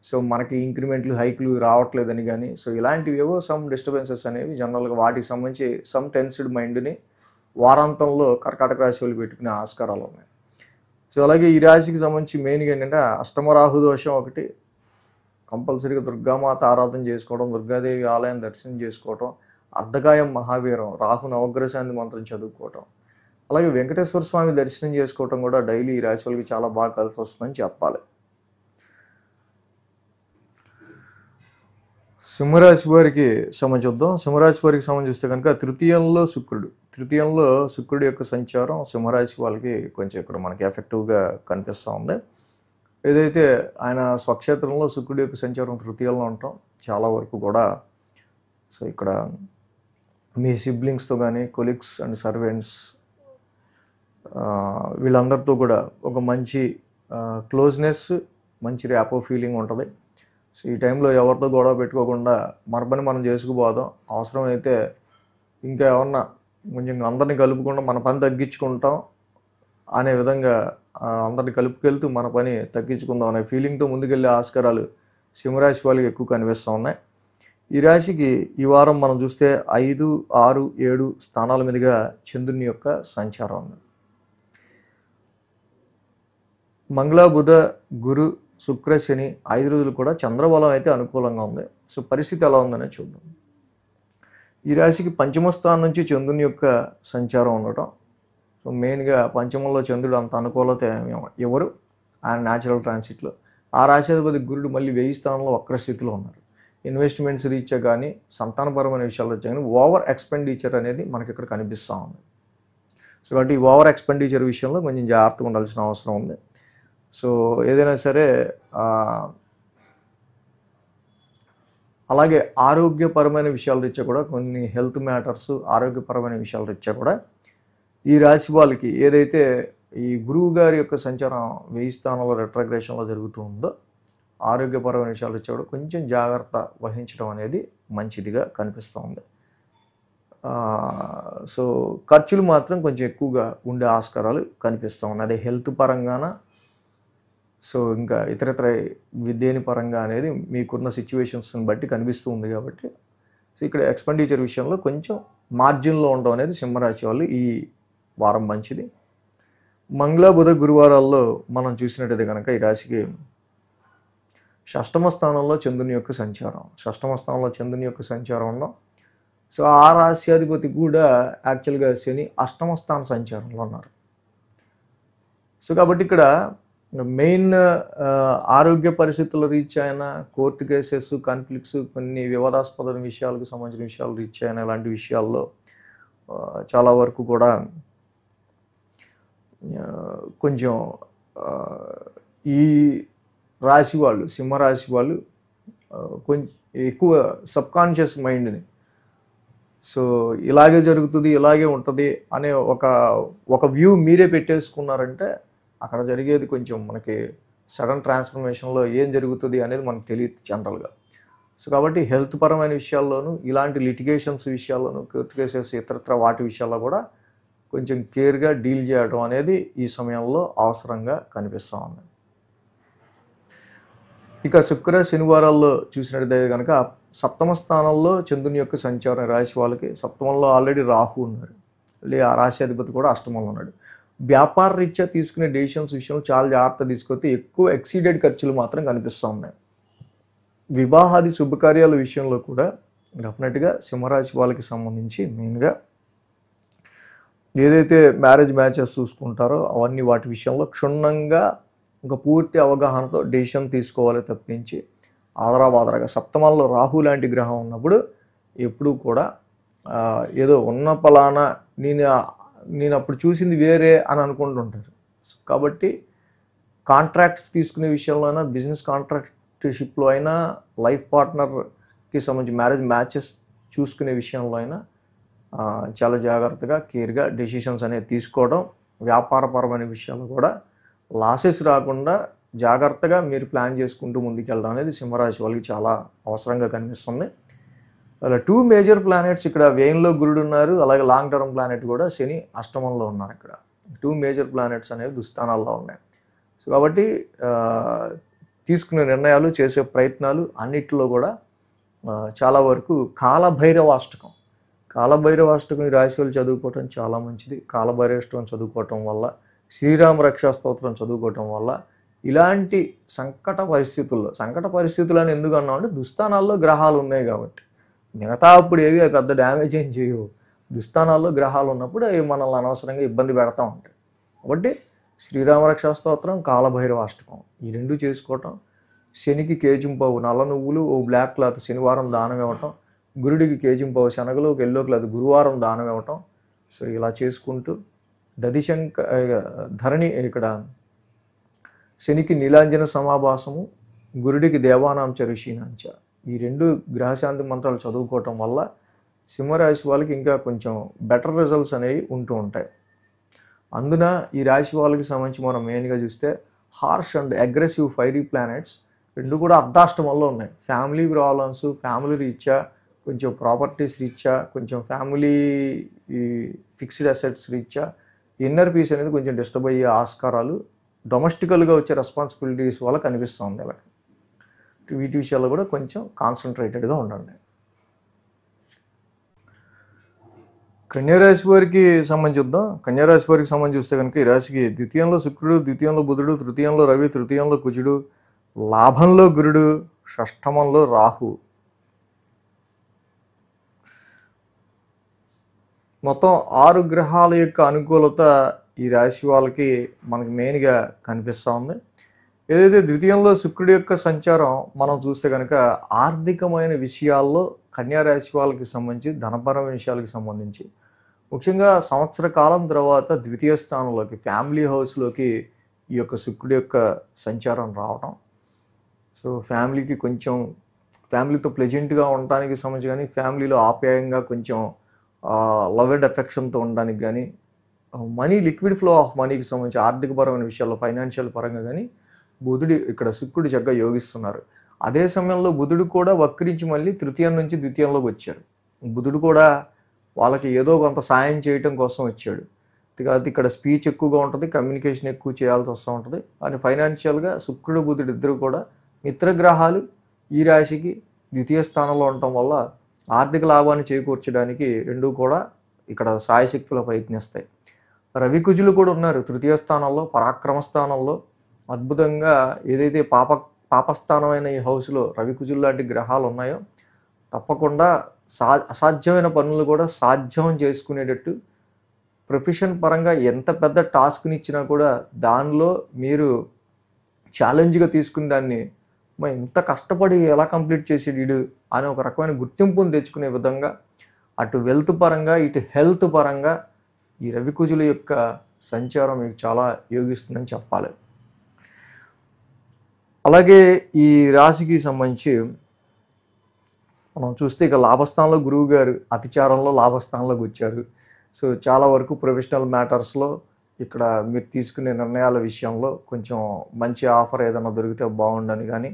సో మనకి ఇంక్రిమెంట్లు, హైక్లు రావట్లేదని కానీ, సో ఇలాంటివి ఏవో సమ్ డిస్టర్బెన్సెస్ అనేవి జనరల్గా వాటికి సంబంధించి సమ్ టెన్స్డ్ మైండ్ని వారాంతంలో కర్కాటక రాశి వాళ్ళు పెట్టుకునే ఆస్కారాలు ఉన్నాయి. సో అలాగే ఈ రాశికి సంబంధించి మెయిన్గా ఏంటంటే అష్టమ రాహు దోషం ఒకటి, కంపల్సరీగా దుర్గామాత ఆరాధన చేసుకోవడం, దుర్గాదేవి ఆలయం దర్శనం చేసుకోవటం, అర్ధకాయం మహావీరం, రాహు నవగ్రహ శాంతి మంత్రం చదువుకోవటం, అలాగే వెంకటేశ్వర స్వామి దర్శనం చేసుకోవటం కూడా డైలీ ఈ రాశి వాళ్ళకి చాలా బాగా కలిసి వస్తుందని చెప్పాలి. సింహరాశి వారికి చూద్దాం. సింహరాశి వారికి చూస్తే కనుక తృతీయంలో శుక్రుడు యొక్క సంచారం సింహరాశి వాళ్ళకి కొంచెం ఇక్కడ మనకి ఎఫెక్టివ్గా కనిపిస్తూ ఉంది. ఏదైతే ఆయన స్వక్షేత్రంలో శుక్రుడి యొక్క సంచారం తృతీయంలో ఉండటం చాలా వరకు కూడా సో ఇక్కడ మీ సిబ్లింగ్స్తో కానీ, కొలీగ్స్ అండ్ సర్వెంట్స్ వీళ్ళందరితో కూడా ఒక మంచి క్లోజ్నెస్, మంచి ర్యాపో ఫీలింగ్ ఉంటుంది. సో ఈ టైంలో ఎవరితో గొడవ పెట్టుకోకుండా మన పని మనం చేసుకుపోదాం, అవసరమైతే ఇంకా ఏమన్నా కొంచెం అందరిని కలుపుకుండా మన పని తగ్గించుకుంటాం అనే విధంగా అందరిని కలుపుకెళ్తూ మన పని తగ్గించుకుందాం అనే ఫీలింగ్తో ముందుకెళ్ళే ఆస్కారాలు సింహరాశి వాళ్ళకి ఎక్కువ కనిపిస్తూ ఉన్నాయి. ఈ రాశికి ఈ వారం మనం చూస్తే 5, 6, 7 స్థానాల మీదుగా చంద్రుని యొక్క సంచారం ఉంది. మంగళ, బుధ, గురు, శుక్ర, శని 5 రోజులు కూడా చంద్రబలం అయితే అనుకూలంగా ఉంది. సో పరిస్థితి ఎలా ఉందనే చూద్దాం. ఈ రాశికి పంచమ స్థానం నుంచి చంద్రుని యొక్క సంచారం ఉండటం. సో మెయిన్గా పంచమంలో చంద్రుడు అంత అనుకూలత ఎవరు ఆయన న్యాచురల్ ట్రాన్సిట్లో. ఆ రాశిధిపతి గురుడు మళ్ళీ 1000 స్థానంలో వక్ర స్థితిలో ఉన్నారు. ఇన్వెస్ట్మెంట్స్ రీత్యా కానీ సంతానపరమైన విషయాలు వచ్చా కానీ ఓవర్ ఎక్స్పెండిచర్ అనేది మనకి ఇక్కడ కనిపిస్తూ ఉంది. సో కాబట్టి ఈ ఓవర్ ఎక్స్పెండిచర్ విషయంలో కొంచెం జాగ్రత్తగా ఉండాల్సిన అవసరం ఉంది. సో ఏదైనా సరే అలాగే ఆరోగ్యపరమైన విషయాల రీత్యా కూడా కొన్ని హెల్త్ మ్యాటర్స్, ఆరోగ్యపరమైన విషయాల రీత్యా కూడా ఈ రాశి వాళ్ళకి ఏదైతే ఈ గురువు గారి యొక్క సంచారం 1000 స్థానంలో రెట్రోగ్రేషన్లో జరుగుతూ ఉందో ఆరోగ్యపరమైన విషయాలు రీత్యా కూడా కొంచెం జాగ్రత్త వహించడం అనేది మంచిదిగా కనిపిస్తూ ఉంది. సో ఖర్చులు మాత్రం కొంచెం ఎక్కువగా ఉండే ఆస్కారాలు కనిపిస్తూ ఉన్నాయి. అదే హెల్త్ పరంగాన సో ఇంకా ఇతరత్ర దేని పరంగా అనేది మీకున్న సిచ్యువేషన్స్ని బట్టి కనిపిస్తూ ఉంది. కాబట్టి సో ఇక్కడ ఎక్స్పెండిచర్ విషయంలో కొంచెం మార్జిన్లో ఉండడం అనేది సింహరాశి వాళ్ళు ఈ వారం మంచిది. మంగళ, బుధ, గురువారాల్లో మనం చూసినట్టయితే కనుక ఈ రాశికి షష్టమ స్థానంలో చంద్రుని యొక్క సంచారం ఉండడం. సో ఆ రాశ్యాధిపతి కూడా యాక్చువల్గా శని అష్టమ స్థాన సంచారంలో ఉన్నారు. సో కాబట్టి ఇక్కడ మెయిన్ ఆరోగ్య పరిస్థితుల రీత్యా అయినా, కోర్టు కేసెస్, కాన్ఫ్లిక్ట్స్, కొన్ని వివాదాస్పద విషయాలకు సంబంధించిన విషయాలు రీత్యా అయినా ఇలాంటి విషయాల్లో చాలా వరకు కూడా కొంచెం ఈ రాశి వాళ్ళు, సింహరాశి వాళ్ళు కొంచెం ఎక్కువ సబ్కాన్షియస్ మైండ్ని సో ఇలాగే జరుగుతుంది, ఇలాగే ఉంటుంది అనే ఒక వ్యూ మీరే పెట్టేసుకున్నారంటే అక్కడ జరిగేది కొంచెం మనకి సడన్ ట్రాన్స్ఫర్మేషన్లో ఏం జరుగుతుంది అనేది మనకు తెలియదు జనరల్గా. సో కాబట్టి హెల్త్ పరమైన విషయాల్లోనూ, ఇలాంటి లిటిగేషన్స్ విషయాల్లోనూ, కోర్టు కేసెస్ ఇతరత్ర వాటి విషయాల్లో కూడా కొంచెం కేర్గా డీల్ చేయడం అనేది ఈ సమయంలో అవసరంగా కనిపిస్తూ ఉంది. ఇక శుక్ర, శనివారాల్లో చూసినట్టయితే కనుక సప్తమ స్థానంలో చంద్రుని యొక్క సంచారం రాశి వాళ్ళకి. సప్తమంలో ఆల్రెడీ రాహు ఉన్నారు, ఆ రాశి అధిపతి కూడా అష్టమంలో ఉన్నాడు. వ్యాపార రీత్యా తీసుకునే డెసిషన్స్ విషయంలో చాలా జాగ్రత్త తీసుకొస్తే ఎక్కువ ఎక్సీడెడ్ ఖర్చులు మాత్రం కనిపిస్తూ ఉన్నాయి. వివాహాది శుభకార్యాల విషయంలో కూడా డెఫినెట్గా సింహరాశి వాళ్ళకి సంబంధించి మెయిన్గా ఏదైతే మ్యారేజ్ మ్యాచెస్ చూసుకుంటారో అవన్నీ వాటి విషయంలో క్షుణ్ణంగా ఇంకా పూర్తి అవగాహనతో డెసిషన్ తీసుకోవాలి తప్పించి ఆదరాబాదరాగా. సప్తమంలో రాహు లాంటి గ్రహం ఉన్నప్పుడు ఎప్పుడూ కూడా ఏదో ఉన్న పలానా నేను అప్పుడు చూసింది వేరే అని అనుకుంటుంటారు. కాబట్టి కాంట్రాక్ట్స్ తీసుకునే విషయంలో అయినా, బిజినెస్ కాంట్రాక్టర్షిప్లో అయినా, లైఫ్ పార్ట్నర్కి సంబంధించి మ్యారేజ్ మ్యాచెస్ చూసుకునే విషయంలో అయినా చాలా జాగ్రత్తగా కేర్గా డెసిషన్స్ అనేది తీసుకోవడం. వ్యాపారపరమైన విషయాల్లో కూడా లాసెస్ రాకుండా జాగ్రత్తగా మీరు ప్లాన్ చేసుకుంటూ ముందుకెళ్ళడం అనేది సింహరాశి వాళ్ళకి చాలా అవసరంగా కనిపిస్తుంది. అలా 2 మేజర్ ప్లానెట్స్ ఇక్కడ వ్యయంలో గురుడు ఉన్నారు, అలాగే లాంగ్ టర్మ్ ప్లానెట్ కూడా శని అష్టమంలో ఉన్నారు. ఇక్కడ 2 మేజర్ ప్లానెట్స్ అనేవి దుస్థానాల్లో ఉన్నాయి. సో కాబట్టి తీసుకునే నిర్ణయాలు, చేసే ప్రయత్నాలు అన్నిటిలో కూడా చాలా వరకు కాలభైరవాష్టకం ఈ రాశి వాళ్ళు చదువుకోవటం చాలా మంచిది. కాలభైరవాష్టకం చదువుకోవటం వల్ల, శ్రీరామ రక్షా స్తోత్రం చదువుకోవటం వల్ల ఇలాంటి సంకట పరిస్థితులు అని ఎందుకు అన్నామంటే దుస్థానాల్లో గ్రహాలు ఉన్నాయి కాబట్టి. మిగతా అప్పుడు ఏవి పెద్ద డ్యామేజ్ ఏం చేయవు. దుస్థానాల్లో గ్రహాలు ఉన్నప్పుడు అవి మనల్ని అనవసరంగా ఇబ్బంది పెడతా ఉంటాయి. కాబట్టి శ్రీరామరక్షా స్తోత్రం, కాలభైరవాష్టకం ఈ 2 చేసుకోవటం. శనికి కేజింపావు నల్ల నువ్వులు, ఓ బ్లాక్ క్లాత్ శనివారం దానం ఇవ్వటం. గురుడికి కేజింపావు శనగలు, ఒక ఎల్లో క్లాత్ గురువారం దానం ఇవ్వటం. సో ఇలా చేసుకుంటూ ధరణి ఇక్కడ శనికి నీలాంజన సమాభాసము, గురుడికి దేవానాంచ ఋషీనాంచ ఈ 2 గ్రహశాంతి మంత్రాలు చదువుకోవటం వల్ల సింహరాశి వాళ్ళకి ఇంకా కొంచెం బెటర్ రిజల్ట్స్ అనేవి ఉంటూ ఉంటాయి. అందున ఈ రాశి వాళ్ళకి సంబంధించి మనం మెయిన్గా చూస్తే harsh and aggressive fiery planets రెండు కూడా అర్ధాష్టమంలో ఉన్నాయి. ఫ్యామిలీ ప్రాబ్లమ్స్, ఫ్యామిలీ రీత్యా, కొంచెం ప్రాపర్టీస్ రీత్యా, కొంచెం ఫ్యామిలీ ఈ ఫిక్స్డ్ అసెట్స్ రీత్యా ఇన్నర్ పీస్ అనేది కొంచెం డిస్టర్బ్ అయ్యే ఆస్కారాలు డొమెస్టికల్గా వచ్చే రెస్పాన్సిబిలిటీస్ వల్ల కనిపిస్తుంది. అలా వీటి విషయాల్లో కూడా కొంచెం కాన్సన్ట్రేటెడ్గా ఉండండి. కన్యారాశి వారికి సంబంధించి చూద్దాం. కన్యారాశి వారికి సంబంధించి చూస్తే కనుక ఈ రాశికి ద్వితీయంలో శుక్రుడు, ద్వితీయంలో బుధుడు, తృతీయంలో రవి, తృతీయంలో కుజుడు, లాభంలో గురుడు, షష్టమంలో రాహు. మొత్తం 6 గ్రహాల యొక్క అనుకూలత ఈ రాశి వాళ్ళకి మనకి మెయిన్గా కనిపిస్తూ ఉంది. ఏదైతే ద్వితీయంలో శుక్రుడి యొక్క సంచారం మనం చూస్తే కనుక ఆర్థికమైన విషయాల్లో కన్యారాశి వాళ్ళకి సంబంధించి, ధనపరమైన విషయాలకు సంబంధించి ముఖ్యంగా సంవత్సర కాలం తర్వాత ద్వితీయ స్థానంలోకి, ఫ్యామిలీ హౌస్లోకి ఈ యొక్క శుక్రుడి యొక్క సంచారం రావడం, సో ఫ్యామిలీకి కొంచెం ఫ్యామిలీతో ప్లెజెంట్గా ఉండడానికి సంబంధించి కానీ, ఫ్యామిలీలో ఆప్యాయంగా కొంచెం లవ్ అండ్ అఫెక్షన్తో ఉండడానికి కానీ, మనీ లిక్విడ్ ఫ్లో ఆఫ్ మనీకి సంబంధించి ఆర్థికపరమైన విషయాల్లో ఫైనాన్షియల్ పరంగా కానీ ఇక్కడ శుక్రుడు చక్కగా యోగిస్తున్నారు. అదే సమయంలో బుధుడు కూడా వక్రించి మళ్ళీ తృతీయం నుంచి ద్వితీయంలోకి వచ్చారు. బుధుడు కూడా వాళ్ళకి ఏదో కొంత సాయం చేయటం కోసం వచ్చాడు. కాబట్టి ఇక్కడ స్పీచ్ ఎక్కువగా ఉంటుంది, కమ్యూనికేషన్ ఎక్కువ చేయాల్సి వస్తూ ఉంటుంది. కానీ ఫైనాన్షియల్గా శుక్రుడు బుధుడు ఇద్దరు కూడా మిత్రగ్రహాలు ఈ రాశికి ద్వితీయ స్థానంలో ఉండటం వల్ల ఆర్థిక లాభాన్ని చేకూర్చడానికి రెండు కూడా ఇక్కడ సాయశక్తులు ప్రయత్నిస్తాయి. రవి కుజులు కూడా ఉన్నారు తృతీయ స్థానంలో, పరాక్రమ స్థానంలో. అద్భుతంగా ఏదైతే పాపస్థానమైన ఈ హౌస్లో రవి కుజులు లాంటి గ్రహాలు ఉన్నాయో తప్పకుండా అసాధ్యమైన పనులు కూడా సాధ్యం చేసుకునేటట్టు, ప్రొఫెషన్ పరంగా ఎంత పెద్ద టాస్క్ని ఇచ్చినా కూడా దానిలో మీరు ఛాలెంజ్గా తీసుకుని దాన్ని ఇంత కష్టపడి ఎలా కంప్లీట్ చేసేడు అనే ఒక రకమైన గుర్తింపును తెచ్చుకునే విధంగా అటు వెల్త్ పరంగా ఇటు హెల్త్ పరంగా ఈ రవి కుజుల యొక్క సంచారం మీకు చాలా యోగిస్తుందని చెప్పాలి. అలాగే ఈ రాశికి సంబంధించి మనం చూస్తే ఇక లాభస్థానంలో గురువు గారు అతిచారంలో లాభస్థానంలోకి వచ్చారు. సో చాలా వరకు ప్రొఫెషనల్ మ్యాటర్స్లో ఇక్కడ మీరు తీసుకునే నిర్ణయాల విషయంలో కొంచెం మంచి ఆఫర్ ఏదైనా దొరికితే బాగుండని కానీ,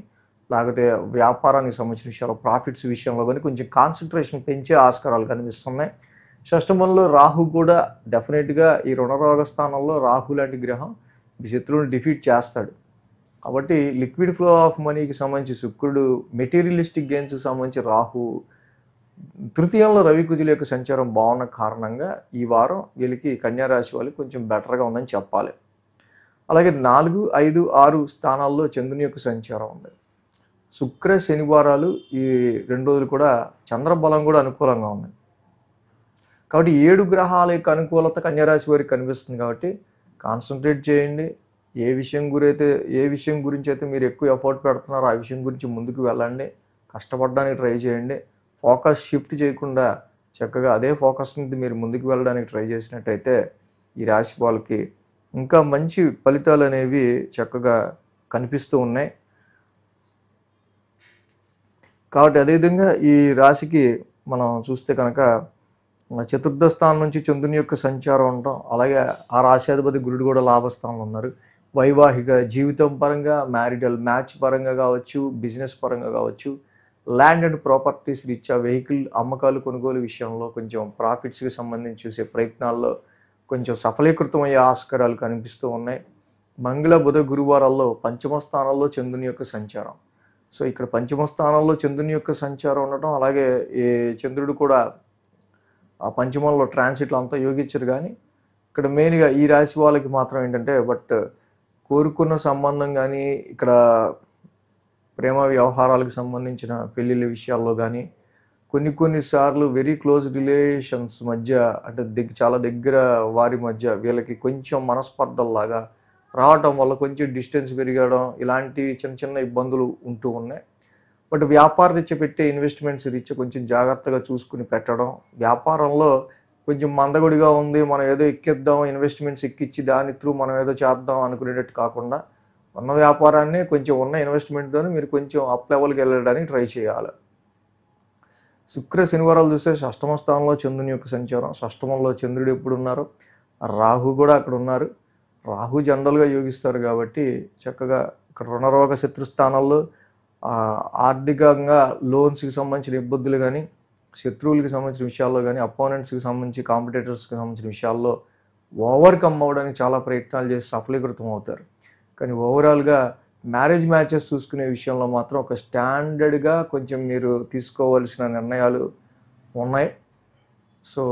లేకపోతే వ్యాపారానికి సంబంధించిన విషయాల్లో ప్రాఫిట్స్ విషయంలో కానీ కొంచెం కాన్సన్ట్రేషన్ పెంచే ఆస్కారాలు కనిపిస్తున్నాయి. షష్టమంలో రాహు కూడా డెఫినెట్గా ఈ రుణరోగ స్థానంలో రాహు లాంటి గ్రహం మీ శత్రువుని డిఫీట్ చేస్తాడు. కాబట్టి లిక్విడ్ ఫ్లో ఆఫ్ మనీకి సంబంధించి శుక్రుడు, మెటీరియలిస్టిక్ గెయిన్స్కి సంబంధించి రాహు, తృతీయంలో రవి కుజుల యొక్క సంచారం బాగున్న కారణంగా ఈ వారం వీళ్ళకి కన్యారాశి వాళ్ళకి కొంచెం బెటర్గా ఉందని చెప్పాలి. అలాగే 4, 5, 6 స్థానాల్లో చంద్రుని యొక్క సంచారం ఉంది. శుక్ర శనివారాలు ఈ 2 రోజులు కూడా చంద్రబలం కూడా అనుకూలంగా ఉంది. కాబట్టి 7 గ్రహాల యొక్క అనుకూలత కన్యారాశి వారికి కనిపిస్తుంది. కాబట్టి కాన్సన్ట్రేట్ చేయండి. ఏ విషయం గురించి అయితే మీరు ఎక్కువ ఎఫర్ట్ పెడుతున్నారో ఆ విషయం గురించి ముందుకు వెళ్ళండి, కష్టపడడానికి ట్రై చేయండి. ఫోకస్ షిఫ్ట్ చేయకుండా చక్కగా అదే ఫోకస్ నుండి మీరు ముందుకు వెళ్ళడానికి ట్రై చేసినట్టయితే ఈ రాశి వాళ్ళకి ఇంకా మంచి ఫలితాలు అనేవి చక్కగా కనిపిస్తూ ఉన్నాయి. కాబట్టి అదేవిధంగా ఈ రాశికి మనం చూస్తే కనుక చతుర్థ స్థానం నుంచి చంద్రుని యొక్క సంచారం ఉండటం, అలాగే ఆ రాశ్యాధిపతి గురుడు కూడా లాభస్థానంలో ఉన్నారు. వైవాహిక జీవితం పరంగా, మ్యారిటల్ మ్యాచ్ పరంగా కావచ్చు, బిజినెస్ పరంగా కావచ్చు, ల్యాండ్ అండ్ ప్రాపర్టీస్ రీత్యా వెహికల్ అమ్మకాలు కొనుగోలు విషయంలో కొంచెం ప్రాఫిట్స్కి సంబంధించి చూసే ప్రయత్నాల్లో కొంచెం సఫలీకృతమయ్యే ఆస్కారాలు కనిపిస్తూ ఉన్నాయి. మంగళ బుధ గురువారాల్లో పంచమ స్థానంలో చంద్రుని యొక్క సంచారం. సో ఇక్కడ పంచమ స్థానంలో చంద్రుని యొక్క సంచారం ఉండటం, అలాగే ఈ చంద్రుడు కూడా ఆ పంచమంలో ట్రాన్సిట్లు అంతా యోగించరు. కానీ ఇక్కడ మెయిన్గా ఈ రాశి వాళ్ళకి మాత్రం ఏంటంటే కోరుకున్న సంబంధం కానీ, ఇక్కడ ప్రేమ వ్యవహారాలకు సంబంధించిన పెళ్ళిళ్ళ విషయాల్లో కానీ కొన్నిసార్లు వెరీ క్లోజ్ రిలేషన్స్ మధ్య, అంటే చాలా దగ్గర వారి మధ్య వీళ్ళకి కొంచెం మనస్పర్ధల్లాగా రావటం వల్ల కొంచెం డిస్టెన్స్ పెరగడం, ఇలాంటి చిన్న ఇబ్బందులు ఉంటూ ఉన్నాయి. బట్ వ్యాపార రీత్యా పెట్టే ఇన్వెస్ట్మెంట్స్ రీత్యా కొంచెం జాగ్రత్తగా చూసుకుని పెట్టడం, వ్యాపారంలో కొంచెం మందగొడిగా ఉంది, మనం ఏదో ఎక్కిద్దాం, ఇన్వెస్ట్మెంట్స్ ఎక్కిచ్చి దాని త్రూ మనం ఏదో చేద్దాం అనుకునేటట్టు కాకుండా ఉన్న వ్యాపారాన్ని కొంచెం ఉన్న ఇన్వెస్ట్మెంట్తో మీరు కొంచెం అప్ లెవెల్కి వెళ్ళడానికి ట్రై చేయాలి. శుక్ర శనివారాలు చూస్తే షష్టమ స్థానంలో చంద్రుని యొక్క సంచారం. షష్టమంలో చంద్రుడు ఎప్పుడు ఉన్నారు, రాహు కూడా అక్కడ ఉన్నారు. రాహు జనరల్గా యోగిస్తారు కాబట్టి చక్కగా ఇక్కడ రుణరోగ శత్రు స్థానాల్లో ఆర్థికంగా లోన్స్కి సంబంధించిన ఇబ్బందులు కానీ, శత్రువులకి సంబంధించిన విషయాల్లో కానీ, అపోనెంట్స్కి సంబంధించి కాంపిటేటర్స్కి సంబంధించిన విషయాల్లో ఓవర్కమ్ అవ్వడానికి చాలా ప్రయత్నాలు చేసి సఫలీకృతం అవుతారు. కానీ ఓవరాల్గా మ్యారేజ్ మ్యాచెస్ చూసుకునే విషయంలో మాత్రం ఒక స్టాండర్డ్గా కొంచెం మీరు తీసుకోవాల్సిన నిర్ణయాలు ఉన్నాయి. సో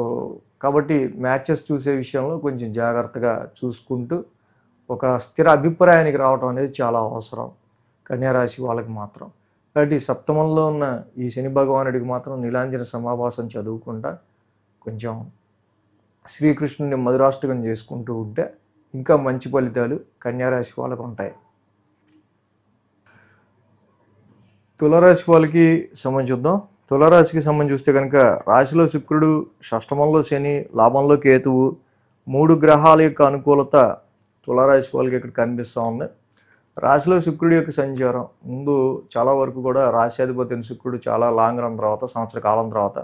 కాబట్టి మ్యాచెస్ చూసే విషయంలో కొంచెం జాగ్రత్తగా చూసుకుంటూ ఒక స్థిర అభిప్రాయానికి రావడం అనేది చాలా అవసరం కన్యారాశి వాళ్ళకి మాత్రం. కాబట్టి సప్తమంలో ఉన్న ఈ శని భగవానుడికి మాత్రం నీలాంజన సమాభాసం చదువుకుంటా కొంచెం శ్రీకృష్ణుని మధురాష్టకం చేసుకుంటూ ఉంటే ఇంకా మంచి ఫలితాలు కన్యారాశి వాళ్ళకు ఉంటాయి. తులారాశి వాళ్ళకి సంబంధించి చూద్దాం. తులారాశికి సంబంధించి చూస్తే కనుక రాశిలో శుక్రుడు, షష్టమంలో శని, లాభంలో కేతువు, 3 గ్రహాల యొక్క అనుకూలత తులారాశి వాళ్ళకి ఇక్కడ కనిపిస్తూ ఉంది. రాశిలో శుక్రుడి యొక్క సంచారం ముందు చాలా వరకు కూడా రాశ్యాధిపతి అయిన శుక్రుడు చాలా లాంగ్ రన్ తర్వాత, సంవత్సర కాలం తర్వాత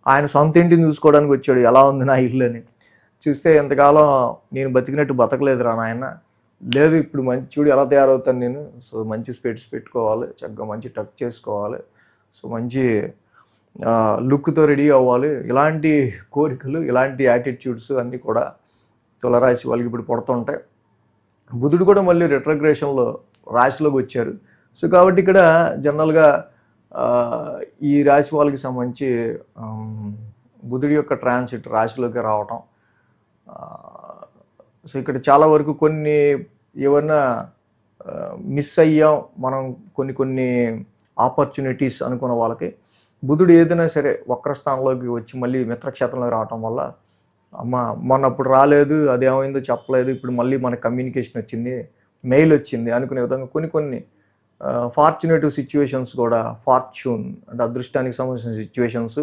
ఆయన సొంత ఇంటిని చూసుకోవడానికి వచ్చాడు. ఎలా ఉంది నా ఇల్లు అని చూస్తే ఎంతకాలం నేను బతికినట్టు బతకలేదురా నాయన, లేదు ఇప్పుడు మంచి చూడు ఎలా తయారవుతాను నేను. సో మంచి స్పెట్స్ పెట్టుకోవాలి, చక్కగా మంచి టక్ చేసుకోవాలి, సో మంచి లుక్తో రెడీ అవ్వాలి. ఇలాంటి కోరికలు, ఇలాంటి యాటిట్యూడ్స్ అన్నీ కూడా తులారాశి వాళ్ళకి ఇప్పుడు పడుతుంటాయి. బుధుడు కూడా మళ్ళీ రెట్రోగ్రేషన్లో రాశిలోకి వచ్చారు. సో కాబట్టి ఇక్కడ జనరల్గా ఈ రాశి వాళ్ళకి సంబంధించి బుధుడి యొక్క ట్రాన్సిట్ రాశిలోకి రావటం, సో ఇక్కడ చాలా వరకు కొన్ని ఏమన్నా మిస్ అయ్యాం మనం కొన్ని ఆపర్చునిటీస్ అనుకున్న వాళ్ళకి బుధుడు ఏదైనా సరే వక్రస్థానంలోకి వచ్చి మళ్ళీ మిత్రక్షేత్రంలోకి రావటం వల్ల అమ్మ మొన్నప్పుడు రాలేదు, అదేమైందో చెప్పలేదు, ఇప్పుడు మళ్ళీ మన కమ్యూనికేషన్ వచ్చింది, మెయిల్ వచ్చింది అనుకునే విధంగా కొన్ని ఫార్చునేటివ్ సిచ్యువేషన్స్ కూడా, ఫార్చ్యూన్ అంటే అదృష్టానికి సంబంధించిన సిచ్యువేషన్స్,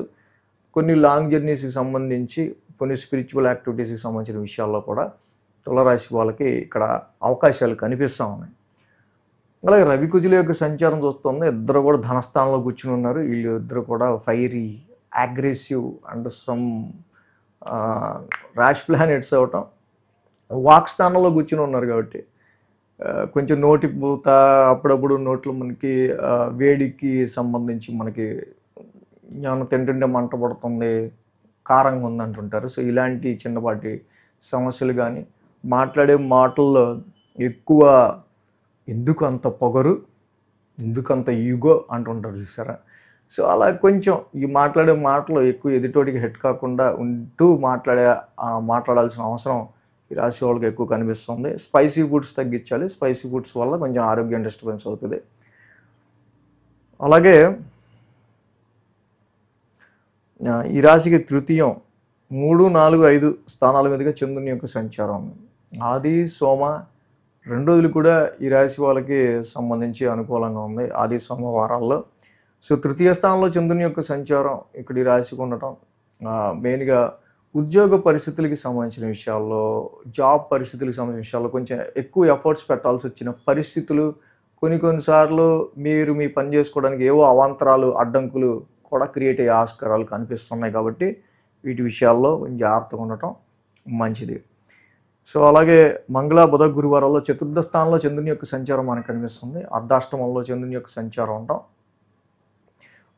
కొన్ని లాంగ్ జర్నీస్కి సంబంధించి, కొన్ని స్పిరిచువల్ యాక్టివిటీస్కి సంబంధించిన విషయాల్లో కూడా తులారాశి వాళ్ళకి ఇక్కడ అవకాశాలు కనిపిస్తూ ఉన్నాయి. అలాగే రవి కుజుల యొక్క సంచారం చూస్తుంది. ఇద్దరు కూడా ధనస్థానంలో కూర్చుని ఉన్నారు. వీళ్ళు ఇద్దరు కూడా fiery, aggressive and some rash planets అవటం, వాక్ స్థానంలో కూర్చుని ఉన్నారు. కాబట్టి కొంచెం నోటి పూత, అప్పుడప్పుడు నోట్లో మనకి వేడికి సంబంధించి మనకి ఏమైనా తింటుంటే మంట పడుతుంది, కారంగా ఉందంటుంటారు. సో ఇలాంటి చిన్నపాటి సమస్యలు కానీ, మాట్లాడే మాటల్లో ఎక్కువ ఎందుకు అంత పొగరు, ఎందుకు అంత ఈగో అంటుంటారు చూసారా. సో అలా కొంచెం ఈ మాట్లాడే మాటలు ఎక్కువ ఎదుటోటికి హెడ్ కాకుండా ఉంటూ మాట్లాడాల్సిన అవసరం ఈ రాశి వాళ్ళకి ఎక్కువ కనిపిస్తుంది. స్పైసీ ఫుడ్స్ తగ్గించాలి. స్పైసీ ఫుడ్స్ వల్ల కొంచెం ఆరోగ్యం డిస్టర్బెన్స్ అవుతుంది. అలాగే ఈ రాశికి తృతీయం 3, 4, 5 స్థానాల మీదుగా చంద్రుని యొక్క సంచారం ఉంది. ఆది, సోమ 2 రోజులు కూడా ఈ రాశి వాళ్ళకి సంబంధించి అనుకూలంగా ఉంది, ఆది సోమవారాల్లో. సో తృతీయ స్థానంలో చంద్రుని యొక్క సంచారం ఇక్కడ ఈ రాశికి ఉండటం మెయిన్గా ఉద్యోగ పరిస్థితులకి సంబంధించిన విషయాల్లో, జాబ్ పరిస్థితులకు సంబంధించిన విషయాల్లో కొంచెం ఎక్కువ ఎఫర్ట్స్ పెట్టాల్సి వచ్చిన పరిస్థితులు, కొన్నిసార్లు మీరు మీ పని చేసుకోవడానికి ఏవో అవాంతరాలు, అడ్డంకులు కూడా క్రియేట్ అయ్యే ఆస్కారాలు కనిపిస్తున్నాయి. కాబట్టి వీటి విషయాల్లో కొంచెం జాగ్రత్తగా ఉండటం మంచిది. సో అలాగే మంగళ, బుధ, గురువారాల్లో చతుర్థ స్థానంలో చంద్రుని యొక్క సంచారం మనకు కనిపిస్తుంది. అర్ధాష్టమంలో చంద్రుని యొక్క సంచారం ఉండటం.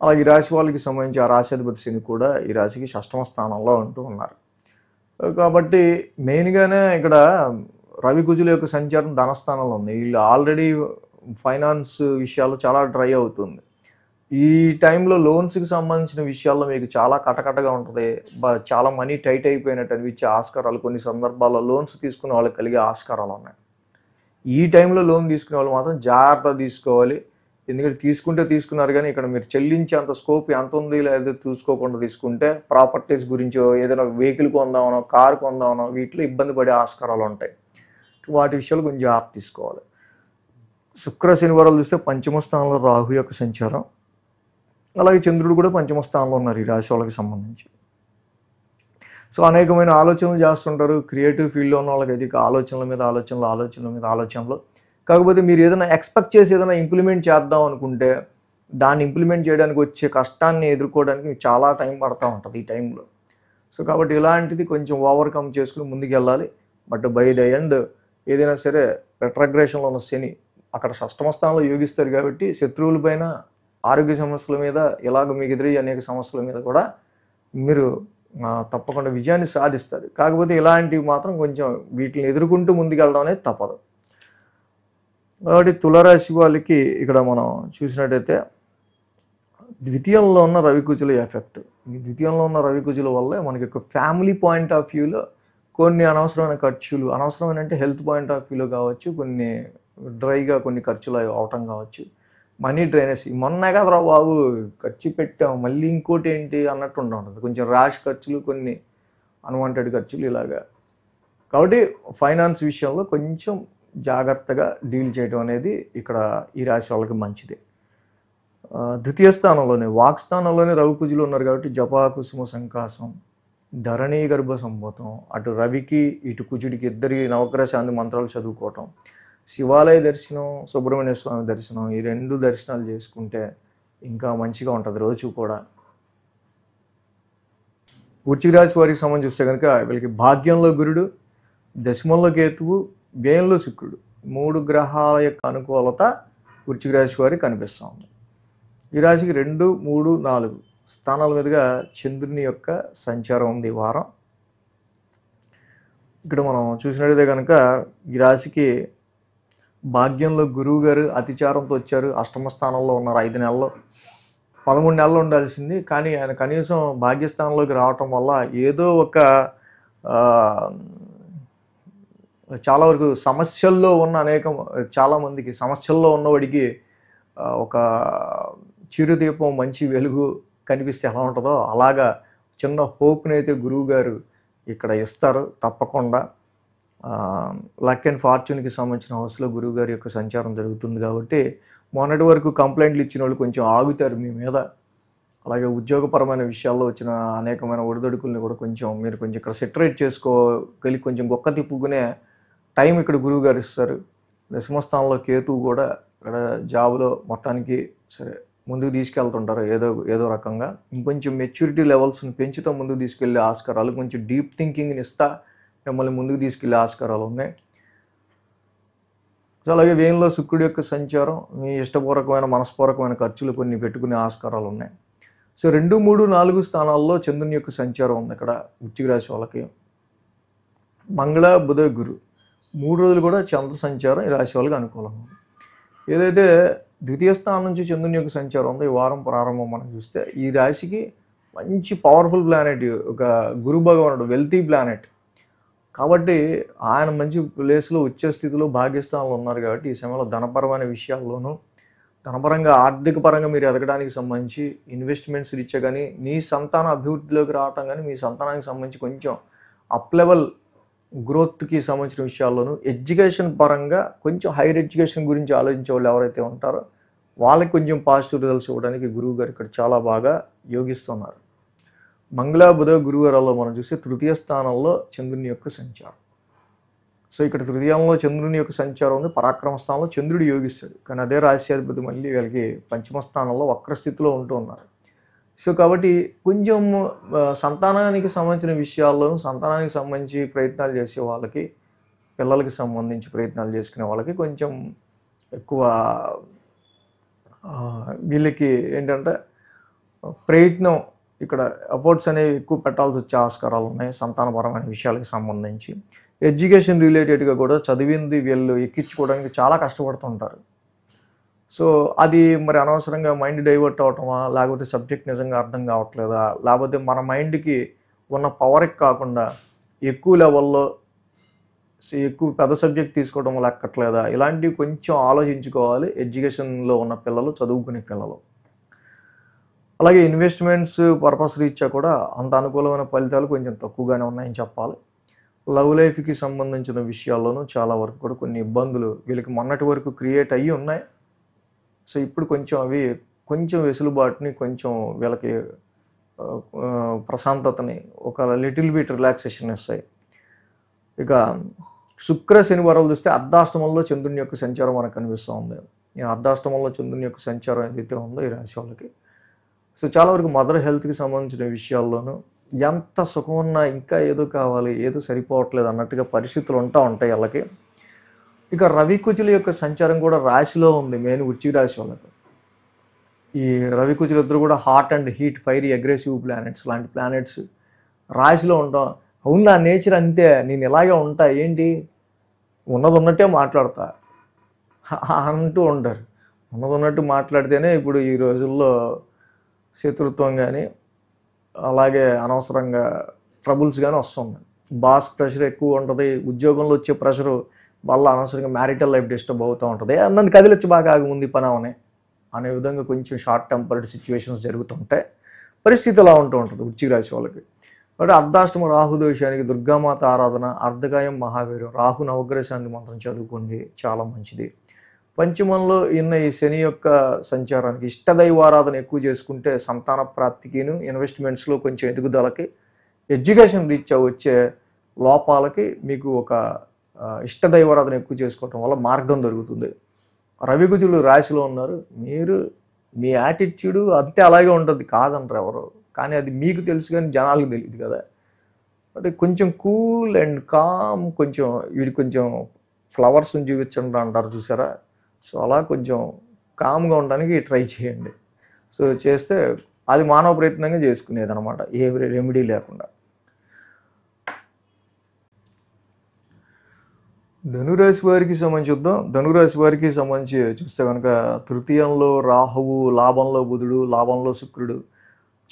అలాగే ఈ రాశి వాళ్ళకి సంబంధించి ఆ రాశ్యాధిపతి శని కూడా ఈ రాశికి షష్టమ స్థానంలో ఉంటూ ఉన్నారు. కాబట్టి మెయిన్గానే ఇక్కడ రవి కుజుల యొక్క సంచారం ధనస్థానంలో ఉంది. వీళ్ళు ఆల్రెడీ ఫైనాన్స్ విషయాల్లో చాలా డ్రై అవుతుంది. ఈ టైంలో లోన్స్కి సంబంధించిన విషయాల్లో మీకు చాలా కటకటగా ఉంటుంది, చాలా మనీ టైట్ అయిపోయినట్టు అనిపించే ఆస్కారాలు, కొన్ని సందర్భాల్లో లోన్స్ తీసుకునే వాళ్ళకి కలిగే ఆస్కారాలు ఉన్నాయి. ఈ టైంలో లోన్ తీసుకునే వాళ్ళు మాత్రం జాగ్రత్త తీసుకోవాలి. ఎందుకంటే తీసుకున్నారు కానీ ఇక్కడ మీరు చెల్లించే అంత స్కోప్ ఎంత ఉంది లేదా చూసుకోకుండా తీసుకుంటే ప్రాపర్టీస్ గురించో, ఏదైనా వెహికల్ కొందామనో, కారు కొందామనో వీటిలో ఇబ్బంది పడే ఆస్కారాలు ఉంటాయి. వాటి విషయాలు కొంచెం జాగ్రత్త తీసుకోవాలి. శుక్ర, శనివారాలు చూస్తే పంచమ స్థానంలో రాహు యొక్క సంచారం, అలాగే చంద్రుడు కూడా పంచమ స్థానంలో ఉన్నారు ఈ రాశి వాళ్ళకి సంబంధించి. సో అనేకమైన ఆలోచనలు చేస్తుంటారు. క్రియేటివ్ ఫీల్డ్లో ఉన్న వాళ్ళకి అయితే ఆలోచనల మీద ఆలోచనలు. కాకపోతే మీరు ఏదైనా ఎక్స్పెక్ట్ చేసి ఏదైనా ఇంప్లిమెంట్ చేద్దాం అనుకుంటే దాన్ని ఇంప్లిమెంట్ చేయడానికి వచ్చే కష్టాన్ని ఎదుర్కోవడానికి చాలా టైం పడుతూ ఉంటుంది ఈ టైంలో. సో కాబట్టి ఇలాంటిది కొంచెం ఓవర్కమ్ చేసుకుని ముందుకు వెళ్ళాలి. బట్ బై ద ఎండ్ ఏదైనా సరే రెట్రోగ్రేషన్లో ఉన్న శని అక్కడ షష్టమ స్థానంలో యోగిస్తారు కాబట్టి శత్రువుల పైన, ఆరోగ్య సమస్యల మీద, ఇలాగ మీకు ఎదురయ్యే అనేక సమస్యల మీద కూడా మీరు తప్పకుండా విజయాన్ని సాధిస్తారు. కాకపోతే ఇలాంటివి మాత్రం కొంచెం వీటిని ఎదుర్కొంటూ ముందుకెళ్ళడం అనేది తప్పదు. కాబట్టి తులారాశి వాళ్ళకి ఇక్కడ మనం చూసినట్టయితే ద్వితీయంలో ఉన్న రవికుజుల ఎఫెక్ట్, ఈ ద్వితీయంలో ఉన్న రవికుజుల వల్లే మనకి ఒక ఫ్యామిలీ పాయింట్ ఆఫ్ వ్యూలో కొన్ని అనవసరమైన ఖర్చులు, అనవసరమైన అంటే హెల్త్ పాయింట్ ఆఫ్ వ్యూలో కావచ్చు, కొన్ని డ్రైగా కొన్ని ఖర్చులు అవటం కావచ్చు, మనీ డ్రైనేజ్. మొన్నే కదరా బాబు ఖర్చు పెట్టాం మళ్ళీ ఇంకోటి ఏంటి అన్నట్టు ఉంటుంది. కొంచెం ర్యాష్ ఖర్చులు, కొన్ని అన్వాంటెడ్ ఖర్చులు ఇలాగా. కాబట్టి ఫైనాన్స్ విషయంలో కొంచెం జాగ్రత్తగా డీల్ చేయడం అనేది ఇక్కడ ఈ రాశి వాళ్ళకి మంచిది. ద్వితీయ స్థానంలోనే వాక్ స్థానంలోనే రవికుజులు ఉన్నారు కాబట్టి జపా కుసుమ సంకాసం, ధరణీ గర్భ సంభూతం, అటు రవికి ఇటు కుజుడికి ఇద్దరి నవగ్రహ శాంతి మంత్రాలు చదువుకోవటం, శివాలయ దర్శనం, సుబ్రహ్మణ్య స్వామి దర్శనం, ఈ 2 దర్శనాలు చేసుకుంటే ఇంకా మంచిగా ఉంటుంది రోజు కూడా. వృశ్చిక రాశి వారికి సంబంధించి చూస్తే కనుక వీళ్ళకి భాగ్యంలో గురుడు, దశమంలో కేతువు, వ్యయంలో శుక్రుడు, 3 గ్రహాల యొక్క అనుకూలత వృశ్చిక రాశి వారికి కనిపిస్తూ ఉంది. ఈ రాశికి 2, 3, 4 స్థానాల మీదుగా చంద్రుని యొక్క సంచారం ఉంది ఈ వారం. ఇక్కడ మనం చూసినట్టయితే కనుక ఈ రాశికి భాగ్యంలో గురువు గారు అతిచారంతో వచ్చారు. అష్టమ స్థానంలో ఉన్నారు 5 నెలలు, 13 నెలలు ఉండాల్సింది. కానీ ఆయన కనీసం భాగ్యస్థానంలోకి రావటం వల్ల ఏదో ఒక చాలా వరకు సమస్యల్లో ఉన్న చాలామందికి సమస్యల్లో ఉన్నవాడికి ఒక చిరుదీపం, మంచి వెలుగు కనిపిస్తే ఎలా ఉంటుందో అలాగా చిన్న హోప్ని అయితే గురువు గారు ఇక్కడ ఇస్తారు తప్పకుండా. లక్ అండ్ ఫార్చ్యూన్కి సంబంధించిన హౌస్లో గురువు గారి యొక్క సంచారం జరుగుతుంది కాబట్టి మొన్నటి వరకు కంప్లైంట్లు ఇచ్చిన వాళ్ళు కొంచెం ఆగుతారు మీ మీద. అలాగే ఉద్యోగపరమైన విషయాల్లో వచ్చిన అనేకమైన ఒడిదొడుకుల్ని కూడా మీరు కొంచెం ఇక్కడ సెటరేట్ చేసుకోగలిగి కొంచెం గొక్క తిప్పుకునే టైం ఇక్కడ గురువు గారు ఇస్తారు. దశమస్థానంలో కేతువు కూడా ఇక్కడ జాబ్లో మొత్తానికి సరే ముందుకు తీసుకెళ్తుంటారు ఏదో రకంగా. ఇంకొంచెం మెచ్యూరిటీ లెవెల్స్ని పెంచుతూ ముందుకు తీసుకెళ్లే ఆస్కారాలు, కొంచెం డీప్ థింకింగ్ని ఇస్తా మిమ్మల్ని ముందుకు తీసుకెళ్లే ఆస్కారాలు ఉన్నాయి. సో అలాగే వ్యయంలో శుక్రుడి యొక్క సంచారం మీ ఇష్టపూర్వకమైన మనస్పూర్వకమైన ఖర్చులు కొన్ని పెట్టుకునే ఆస్కారాలు ఉన్నాయి. సో 2, 3, 4 స్థానాల్లో చంద్రుని యొక్క సంచారం ఉంది ఇక్కడ వృశ్చిక రాశి వాళ్ళకి. మంగళ, బుధ, గురు 3 రోజులు కూడా చంద్ర సంచారం ఈ రాశి వాళ్ళకి అనుకూలంగా ఉంది. ఏదైతే ద్వితీయ స్థానం నుంచి చంద్రుని యొక్క సంచారం ఉందో ఈ వారం ప్రారంభం మనం చూస్తే ఈ రాశికి మంచి పవర్ఫుల్ ప్లానెట్, ఒక గురు భగవానుడు, వెల్తీ ప్లానెట్ కాబట్టి ఆయన మంచి ప్లేస్లో వచ్చే స్థితిలో భాగ్యస్థానంలో ఉన్నారు కాబట్టి ఈ సమయంలో ధనపరమైన విషయాల్లోనూ, ధనపరంగా ఆర్థిక పరంగా మీరు ఎదగడానికి సంబంధించి ఇన్వెస్ట్మెంట్స్ రీత్యా కానీ, మీ సంతాన అభివృద్ధిలోకి రావటం కానీ, మీ సంతానానికి సంబంధించి కొంచెం అప్ లెవెల్ గ్రోత్కి సంబంధించిన విషయాల్లోనూ, ఎడ్యుకేషన్ పరంగా కొంచెం హైయర్ ఎడ్యుకేషన్ గురించి ఆలోచించే వాళ్ళు ఎవరైతే ఉంటారో వాళ్ళకి కొంచెం పాజిటివ్ రిజల్ట్స్ ఇవ్వడానికి గురువు గారు ఇక్కడ చాలా బాగా యోగిస్తున్నారు. మంగళ, బుధ, గురువారాల్లో మనం చూస్తే తృతీయ స్థానంలో చంద్రుని యొక్క సంచారం. సో ఇక్కడ తృతీయంలో చంద్రుని యొక్క సంచారం ఉంది. పరాక్రమ స్థానంలో చంద్రుడు యోగిస్తాడు, కానీ అదే రాశ్యాధిపతి మళ్ళీ వీళ్ళకి పంచమ స్థానంలో వక్రస్థితిలో ఉంటూ ఉన్నారు. సో కాబట్టి కొంచెం సంతానానికి సంబంధించిన విషయాల్లోనూ, సంతానానికి సంబంధించి ప్రయత్నాలు చేసే వాళ్ళకి, పిల్లలకి సంబంధించి ప్రయత్నాలు చేసుకునే వాళ్ళకి కొంచెం ఎక్కువ వీళ్ళకి ఏంటంటే ప్రయత్నం, ఇక్కడ ఎఫర్ట్స్ అనేవి ఎక్కువ పెట్టాల్సి వచ్చే ఆస్కారాలు ఉన్నాయి సంతానపరమైన విషయాలకు సంబంధించి. ఎడ్యుకేషన్ రిలేటెడ్గా కూడా చదివింది వీళ్ళు ఎక్కించుకోవడానికి చాలా కష్టపడుతుంటారు. సో అది మరి అనవసరంగా మైండ్ డైవర్ట్ అవటమా, లేకపోతే సబ్జెక్ట్ నిజంగా అర్థం కావట్లేదా, లేకపోతే మన మైండ్కి ఉన్న పవర్కి కాకుండా ఎక్కువ లెవెల్లో ఎక్కువ పెద్ద సబ్జెక్ట్ తీసుకోవడం లెక్కట్లేదా, ఇలాంటివి కొంచెం ఆలోచించుకోవాలి ఎడ్యుకేషన్లో ఉన్న పిల్లలు, చదువుకునే పిల్లలు. అలాగే ఇన్వెస్ట్మెంట్స్ పర్పస్ రీత్యా కూడా అంత అనుకూలమైన ఫలితాలు కొంచెం తక్కువగానే ఉన్నాయని చెప్పాలి. లవ్ లైఫ్కి సంబంధించిన విషయాల్లోనూ చాలా వరకు కూడా కొన్ని ఇబ్బందులు వీళ్ళకి మొన్నటి వరకు క్రియేట్ అయ్యి ఉన్నాయి. సో ఇప్పుడు కొంచెం అవి కొంచెం వెసులుబాటుని, కొంచెం వీళ్ళకి ప్రశాంతతని, ఒక లిటిల్ బిట్ రిలాక్సేషన్ ఇస్తాయి. ఇక శుక్ర శనివారాలు చూస్తే అర్ధాష్టమంలో చంద్రుని యొక్క సంచారం మనకు కనిపిస్తూ ఉంది. ఈ అర్ధాష్టమంలో చంద్రుని యొక్క సంచారం ఏదైతే ఉందో ఈ రాశి వాళ్ళకి, సో చాలా వరకు మదర్ హెల్త్కి సంబంధించిన విషయాల్లోనూ ఎంత సుఖం ఉన్నా ఇంకా ఏదో కావాలి, ఏదో సరిపోవట్లేదు అన్నట్టుగా పరిస్థితులు ఉంటాయి వాళ్ళకి. ఇక రవి కుజుల యొక్క సంచారం కూడా రాశిలో ఉంది మెయిన్ వృశ్చిక రాశి వాళ్ళకు. ఈ రవి కుజులు ఇద్దరు కూడా hot and heat fiery aggressive planets లాంటి ప్లానెట్స్ రాశిలో ఉంటాం. అవును నా నేచర్ అంతే, నేను ఇలాగే ఉంటా, ఏంటి ఉన్నది ఉన్నట్టే మాట్లాడతా అంటూ ఉంటారు. ఉన్నది ఉన్నట్టు మాట్లాడితేనే ఇప్పుడు ఈ రోజుల్లో శత్రుత్వం కానీ అలాగే అనవసరంగా ట్రబుల్స్ కానీ వస్తుంది. బాస్ ప్రెషర్ ఎక్కువ ఉంటుంది, ఉద్యోగంలో వచ్చే ప్రెషరు వల్ల అనవసరంగా మ్యారిటల్ లైఫ్ డిస్టర్బ్ అవుతూ ఉంటుంది. నన్ను కదిలిచ్చి బాగా ఆగుంది పని అవనే అనే విధంగా కొంచెం షార్ట్ టెంపర్డ్ సిచ్యువేషన్స్ జరుగుతుంటాయి. పరిస్థితి అలా ఉంటూ ఉంటుంది వృశ్చిక రాశి వాళ్ళకి. కాబట్టి అర్ధాష్టమ రాహు దోషానికి దుర్గామాత ఆరాధన, అర్ధకాయం మహావీరం, రాహు నవగ్రహ శాంతి మంత్రం చదువుకోండి, చాలా మంచిది. పంచమంలో ఉన్న ఈ శని యొక్క సంచారానికి ఇష్టదైవారాధన ఎక్కువ చేసుకుంటే సంతాన ప్రాప్తికిను, ఇన్వెస్ట్మెంట్స్లో కొంచెం ఎదుగుదలకి, ఎడ్యుకేషన్ రీత్యా వచ్చే లోపాలకి మీకు ఒక ఇష్టదైవారాధన ఎక్కువ చేసుకోవటం వల్ల మార్గం దొరుకుతుంది. రవి కుజులు రాశిలో ఉన్నారు, మీరు మీ యాటిట్యూడ్ అంతే అలాగే ఉంటుంది కాదంటారు ఎవరు, కానీ అది మీకు తెలుసు కానీ జనాలకు తెలియదు కదా. అంటే కొంచెం కూల్ అండ్ కామ్, కొంచెం వీడి కొంచెం ఫ్లవర్స్ని చూపించండి అంటారు చూసారా, సో అలా కొంచెం కామ్గా ఉండడానికి ట్రై చేయండి. సో చేస్తే అది మానవ ప్రయత్నంగా చేసుకునేది అనమాట, ఏ రెమెడీ లేకుండా. ధనురాశి వారికి సంబంధించి చూద్దాం. ధనురాశి వారికి సంబంధించి చూస్తే కనుక తృతీయంలో రాహువు, లాభంలో బుధుడు, లాభంలో శుక్రుడు,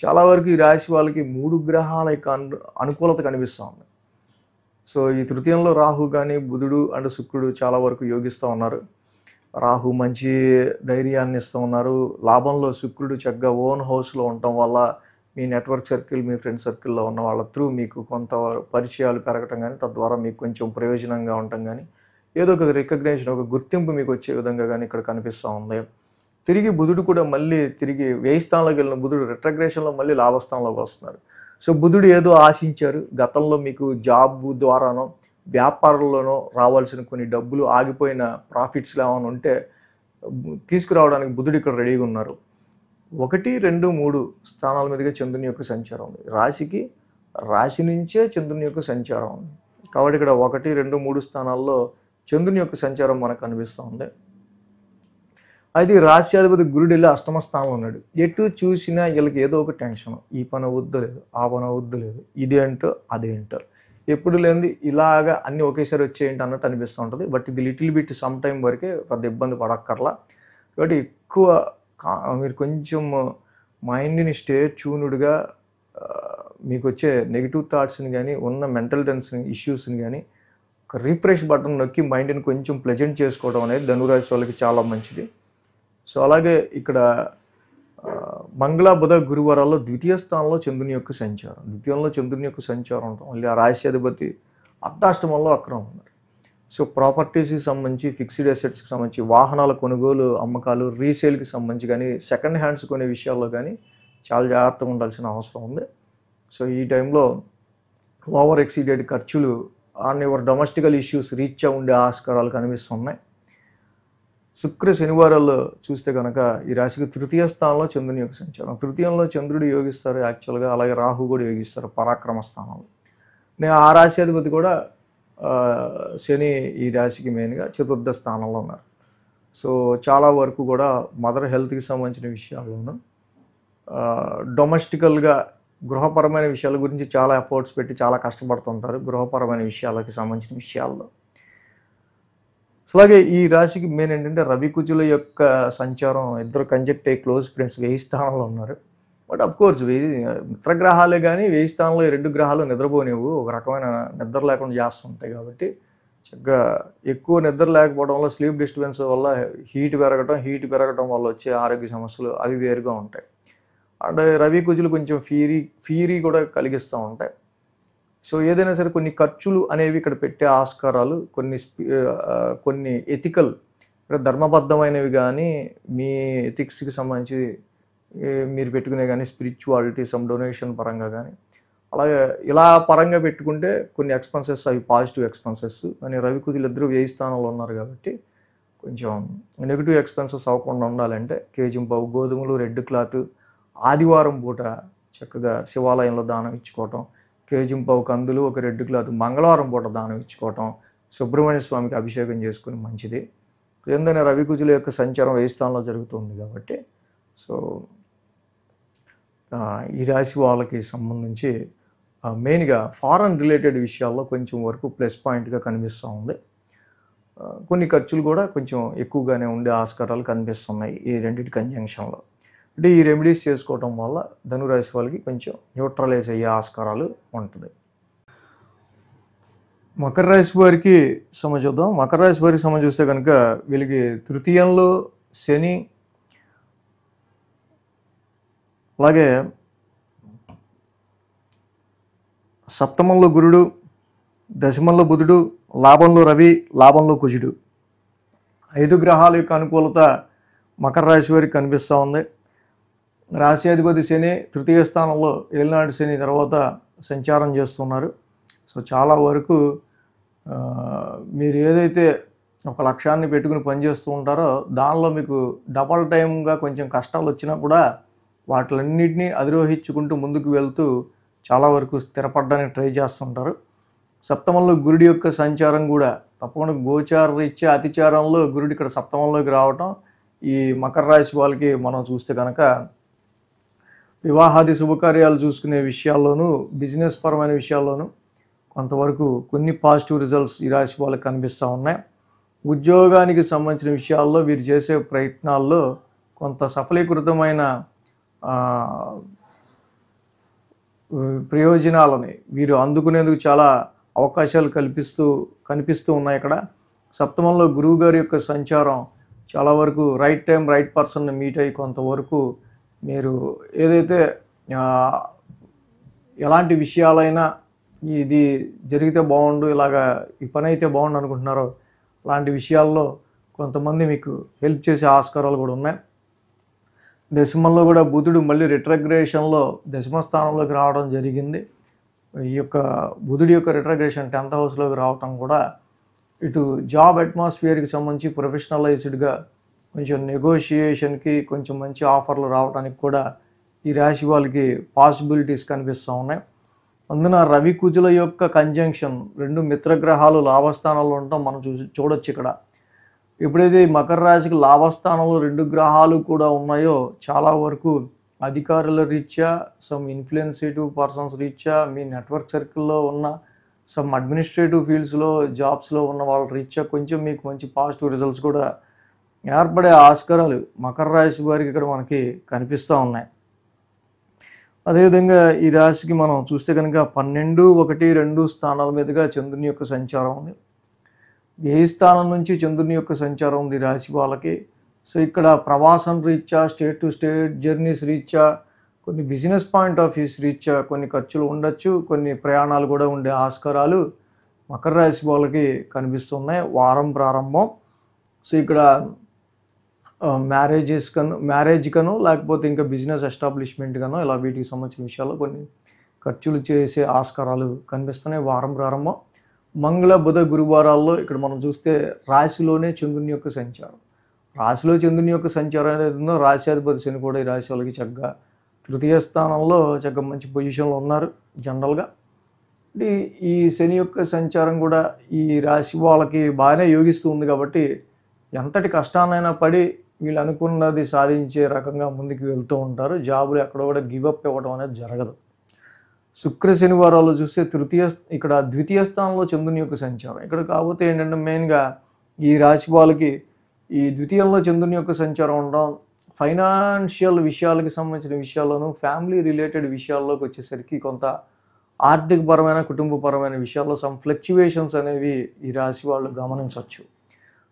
చాలా వరకు ఈ రాశి వాళ్ళకి 3 గ్రహాల యొక్క అనుకూలత కనిపిస్తూ ఉంది. సో ఈ తృతీయంలో రాహు కానీ బుధుడు అండ్ శుక్రుడు చాలా వరకు యోగిస్తూ ఉన్నారు. రాహు మంచి ధైర్యాన్ని ఇస్తూ ఉన్నారు. లాభంలో శుక్రుడు చక్కగా ఓన్ హౌస్లో ఉండటం వల్ల మీ నెట్వర్క్ సర్కిల్, మీ ఫ్రెండ్ సర్కిల్లో ఉన్న వాళ్ళ త్రూ మీకు కొంత పరిచయాలు పెరగటం కానీ, తద్వారా మీకు కొంచెం ప్రయోజనంగా ఉండటం కానీ, ఏదో ఒక రికగ్నేషన్, ఒక గుర్తింపు మీకు వచ్చే విధంగా కానీ ఇక్కడ కనిపిస్తూ ఉంది. తిరిగి బుధుడు కూడా మళ్ళీ తిరిగి వ్యయ స్థానంలోకి వెళ్ళిన బుధుడు రెట్రగ్రేషన్లో మళ్ళీ లాభస్థానంలోకి వస్తున్నారు. సో బుధుడు ఏదో ఆశించారు గతంలో, మీకు జాబ్ ద్వారానో వ్యాపారంలోనో రావాల్సిన కొన్ని డబ్బులు ఆగిపోయిన ప్రాఫిట్స్లో ఏమైనా ఉంటే తీసుకురావడానికి బుధుడు ఇక్కడ రెడీగా ఉన్నారు. 1, 2, 3 స్థానాల మీదుగా చంద్రుని యొక్క సంచారం ఉంది. రాశి నుంచే చంద్రుని యొక్క సంచారం ఉంది. కాబట్టి ఇక్కడ 1, 2, 3 స్థానాల్లో చంద్రుని యొక్క సంచారం మనకు కనిపిస్తూ ఉంది. అయితే రాశ్యాధిపతి గురుడు వెళ్ళి అష్టమ స్థానంలో ఉన్నాడు. ఎటు చూసినా వీళ్ళకి ఏదో ఒక టెన్షన్, ఈ పని అవద్దు లేదు, ఆ పని అవద్దు లేదు, ఇదేంటో అదేంటో, ఎప్పుడు లేనిది ఇలాగా అన్నీ ఒకేసారి వచ్చేయండి అన్నట్టు అనిపిస్తూ ఉంటుంది. బట్ ఇది లిటిల్ బిట్ సమ్ టైం వరకే, పెద్ద ఇబ్బంది పడక్కర్లా. కాబట్టి ఎక్కువ మీరు కొంచెం మైండ్ని స్టే ట్యూన్డ్గా మీకు వచ్చే నెగిటివ్ థాట్స్ని కానీ, ఉన్న మెంటల్ టెన్షన్ ఇష్యూస్ని కానీ ఒక రీఫ్రెష్ బటన్ నొక్కి మైండ్ని కొంచెం ప్లెజెంట్ చేసుకోవడం అనేది ధనురాశి వాళ్ళకి చాలా మంచిది. సో అలాగే ఇక్కడ మంగళ, బుధ, గురువారాల్లో ద్వితీయ స్థానంలో చంద్రుని యొక్క సంచారం, ద్వితీయంలో చంద్రుని యొక్క సంచారం ఉంటాం. మళ్ళీ ఆ రాశ్యాధిపతి అర్ధాష్టమంలో వక్రం ఉన్నారు. సో ప్రాపర్టీస్కి సంబంధించి, ఫిక్స్డ్ అసెట్స్కి సంబంధించి, వాహనాల కొనుగోలు అమ్మకాలు, రీసేల్కి సంబంధించి కానీ, సెకండ్ హ్యాండ్స్ కొనే విషయాల్లో కానీ చాలా జాగ్రత్తగా ఉండాల్సిన అవసరం ఉంది. సో ఈ టైంలో ఓవర్ ఎక్సీడెడ్ ఖర్చులు on your domestical issues reach ఉండే ఆస్కారాలు కనిపిస్తున్నాయి. శుక్ర శనివారాల్లో చూస్తే కనుక ఈ రాశికి తృతీయ స్థానంలో చంద్రుని యొక్క సంచారం, తృతీయంలో చంద్రుడు యోగిస్తారు యాక్చువల్గా, అలాగే రాహు కూడా యోగిస్తారు పరాక్రమ స్థానంలో. ఆ రాశ్యాధిపతి కూడా శని ఈ రాశికి మెయిన్గా చతుర్థ స్థానంలో ఉన్నారు. సో చాలా వరకు కూడా మదర్ హెల్త్కి సంబంధించిన విషయాల్లోనూ, డొమెస్టికల్గా గృహపరమైన విషయాల గురించి చాలా ఎఫర్ట్స్ పెట్టి చాలా కష్టపడుతుంటారు గృహపరమైన విషయాలకి సంబంధించిన విషయాల్లో. అలాగే ఈ రాశికి మెయిన్ ఏంటంటే రవి కుజుల యొక్క సంచారం, ఇద్దరు కంజెక్ట్ అయ్యి క్లోజ్ ఫ్రెండ్స్ 1000 స్థానంలో ఉన్నారు. బట్ అఫ్కోర్స్ మిత్రగ్రహాలే కానీ 1000 స్థానంలో 2 గ్రహాలు నిద్రపోనేవు, ఒక రకమైన నిద్ర లేకుండా చేస్తుంటాయి. కాబట్టి చక్కగా ఎక్కువ నిద్ర లేకపోవడం, స్లీప్ డిస్టర్బెన్స్ వల్ల హీట్ పెరగడం వల్ల వచ్చే ఆరోగ్య సమస్యలు అవి వేరుగా ఉంటాయి. అండ్ రవి కుజులు కొంచెం ఫీరీ కూడా కలిగిస్తూ ఉంటాయి. సో ఏదైనా సరే కొన్ని ఖర్చులు అనేవి ఇక్కడ పెట్టే ఆస్కారాలు, కొన్ని ఎథికల్ ధర్మబద్ధమైనవి కానీ, మీ ఎథిక్స్కి సంబంధించి మీరు పెట్టుకునే కానీ, స్పిరిచువాలిటీ సమ్ డొనేషన్ పరంగా కానీ, అలాగే ఇలా పరంగా పెట్టుకుంటే కొన్ని ఎక్స్పెన్సెస్ అవి పాజిటివ్ ఎక్స్పెన్సెస్. కానీ రవి కుజులు ఇద్దరు 1000 స్థానంలో ఉన్నారు కాబట్టి కొంచెం నెగిటివ్ ఎక్స్పెన్సెస్ అవ్వకుండా ఉండాలంటే కేజింపావు గోధుమలు, రెడ్ క్లాత్, ఆదివారం పూట చక్కగా శివాలయంలో దానం ఇచ్చుకోవటం, కేజింపావు కందులు, ఒక రెడ్ క్లాత్ మంగళవారం పూట దానం ఇచ్చుకోవటం, సుబ్రహ్మణ్య స్వామికి అభిషేకం చేసుకుని మంచిది. ఎందుకంటే రవి కుజుల యొక్క సంచారం వ్యయ స్థానంలో జరుగుతుంది కాబట్టి సో ఈ రాశి వాళ్ళకి సంబంధించి మెయిన్గా ఫారెన్ రిలేటెడ్ విషయాల్లో కొంచెం వరకు ప్లస్ పాయింట్గా కనిపిస్తూ ఉంది. కొన్ని ఖర్చులు కూడా కొంచెం ఎక్కువగానే ఉండే ఆస్కారాలు కనిపిస్తున్నాయి ఈ రెండింటి కంజంక్షన్లో. అంటే ఈ రెమెడీస్ చేసుకోవటం వల్ల ధనురాశి వాళ్ళకి కొంచెం న్యూట్రలైజ్ అయ్యే ఆస్కారాలు ఉంటుంది. మకర రాశి వారికి చూద్దాం. మకర రాశి వారికి చూస్తే కనుక వీళ్ళకి తృతీయంలో శని, అలాగే సప్తమంలో గురుడు, దశమంలో బుధుడు, లాభంలో రవి, లాభంలో కుజుడు, 5 గ్రహాల యొక్క అనుకూలత మకర రాశి వారికి కనిపిస్తూ ఉంది. రాశి అధిపతి శని తృతీయ స్థానంలో ఏలినాటి శని తర్వాత సంచారం చేస్తున్నారు. సో చాలా వరకు మీరు ఏదైతే ఒక లక్ష్యాన్ని పెట్టుకుని పనిచేస్తూ ఉంటారో దానిలో మీకు డబల్ టైమ్గా కొంచెం కష్టాలు వచ్చినా కూడా వాటిలన్నింటినీ అధిరోహించుకుంటూ ముందుకు వెళ్తూ చాలా వరకు స్థిరపడడానికి ట్రై చేస్తుంటారు. సప్తమంలో గురుడి యొక్క సంచారం కూడా తప్పకుండా గోచార రీత్యా అతిచారంలో గురుడు ఇక్కడ సప్తమంలోకి రావటం ఈ మకర రాశి వాళ్ళకి మనం చూస్తే కనుక వివాహాది శుభకార్యాలు చూసుకునే విషయాల్లోనూ బిజినెస్ పరమైన విషయాల్లోనూ కొంతవరకు కొన్ని పాజిటివ్ రిజల్ట్స్ ఈ రాశి వాళ్ళకి కనిపిస్తూ ఉన్నాయి. ఉద్యోగానికి సంబంధించిన విషయాల్లో వీరు చేసే ప్రయత్నాల్లో కొంత సఫలీకృతమైన ప్రయోజనాలని వీరు అందుకునేందుకు చాలా అవకాశాలు కనిపిస్తూ ఉన్నాయి. ఇక్కడ సప్తమంలో గురువు గారి యొక్క సంచారం చాలా వరకు రైట్ టైం రైట్ పర్సన్ని మీట్ అయ్యి కొంతవరకు మీరు ఏదైతే ఎలాంటి విషయాలైనా ఇది జరిగితే బాగుండు, ఇలాగా ఈ పని అయితే బాగుండు అనుకుంటున్నారో అలాంటి విషయాల్లో కొంతమంది మీకు హెల్ప్ చేసే ఆస్కారాలు కూడా ఉన్నాయి. దశమంలో కూడా బుధుడు మళ్ళీ రిట్రగ్రేషన్లో దశమ స్థానంలోకి రావడం జరిగింది. ఈ యొక్క బుధుడి యొక్క రిట్రగ్రేషన్ 10th హౌస్లోకి రావటం కూడా ఇటు జాబ్ అట్మాస్ఫియర్కి సంబంధించి ప్రొఫెషనలైజ్డ్గా కొంచెం నెగోషియేషన్కి కొంచెం మంచి ఆఫర్లు రావడానికి కూడా ఈ రాశి వాళ్ళకి పాసిబిలిటీస్ కనిపిస్తూ ఉన్నాయి. అందున రవి కుజుల యొక్క కంజంక్షన్ 2 మిత్రగ్రహాలు లాభస్థానాల్లో ఉండటం మనం చూడొచ్చు. ఇక్కడ ఎప్పుడైతే మకర రాశికి లాభస్థానంలో 2 గ్రహాలు కూడా ఉన్నాయో చాలా వరకు అధికారుల రీత్యా సమ్ ఇన్ఫ్లుయెన్సేటివ్ పర్సన్స్ రీత్యా మీ నెట్వర్క్ సర్కిల్లో ఉన్న సమ్ అడ్మినిస్ట్రేటివ్ ఫీల్డ్స్లో జాబ్స్లో ఉన్న వాళ్ళ రీత్యా కొంచెం మీకు మంచి పాజిటివ్ రిజల్ట్స్ కూడా ఏర్పడే ఆస్కారాలు మకర రాశి వారికి ఇక్కడ మనకి కనిపిస్తూ ఉన్నాయి. అదేవిధంగా ఈ రాశికి మనం చూస్తే కనుక 12, 1, 2 స్థానాల మీదుగా చంద్రుని యొక్క సంచారం ఉంది. ఏ స్థానం నుంచి చంద్రుని యొక్క సంచారం ఉంది రాశి వాళ్ళకి. సో ఇక్కడ ప్రవాసం రీత్యా స్టేట్ టు స్టేట్ జర్నీస్ రీత్యా కొన్ని బిజినెస్ పాయింట్ ఆఫ్ వ్యూస్ రీత్యా కొన్ని ఖర్చులు ఉండొచ్చు, కొన్ని ప్రయాణాలు కూడా ఉండే ఆస్కారాలు మకర రాశి వాళ్ళకి కనిపిస్తున్నాయి. వారం ప్రారంభం. సో ఇక్కడ మ్యారేజ్ కను లేకపోతే ఇంకా బిజినెస్ ఎస్టాబ్లిష్మెంట్ కను ఇలా వీటికి సంబంధించిన విషయాల్లో కొన్ని ఖర్చులు చేసే ఆస్కారాలు కనిపిస్తున్నాయి. వారం ప్రారంభం. మంగళ బుధ గురువారాల్లో ఇక్కడ మనం చూస్తే రాశిలోనే చంద్రుని యొక్క సంచారం. రాశిలో చంద్రుని యొక్క సంచారం ఏదైతే ఉందో రాశ్యాధిపతి శని కూడా ఈ రాశి వాళ్ళకి చక్కగా తృతీయ స్థానంలో చక్కగా మంచి పొజిషన్లో ఉన్నారు. జనరల్గా ఈ శని యొక్క సంచారం కూడా ఈ రాశి వాళ్ళకి బాగానే యోగిస్తూ ఉంది కాబట్టి ఎంతటి కష్టాన్నైనా పడి వీళ్ళు అనుకున్నది సాధించే రకంగా ముందుకు వెళ్తూ ఉంటారు. జాబులు ఎక్కడ కూడా గివప్ ఇవ్వడం అనేది జరగదు. శుక్ర శనివారాలు చూస్తే ఇక్కడ ద్వితీయ స్థానంలో చంద్రుని యొక్క సంచారం. ఇక్కడ కాకపోతే ఏంటంటే మెయిన్గా ఈ రాశి వాళ్ళకి ఈ ద్వితీయంలో చంద్రుని యొక్క సంచారం ఉండడం ఫైనాన్షియల్ విషయాలకి సంబంధించిన విషయాల్లోనూ ఫ్యామిలీ రిలేటెడ్ విషయాల్లోకి వచ్చేసరికి కొంత ఆర్థికపరమైన కుటుంబపరమైన విషయాల్లో సమ్ ఫ్లక్చువేషన్స్ అనేవి ఈ రాశి వాళ్ళు గమనించవచ్చు.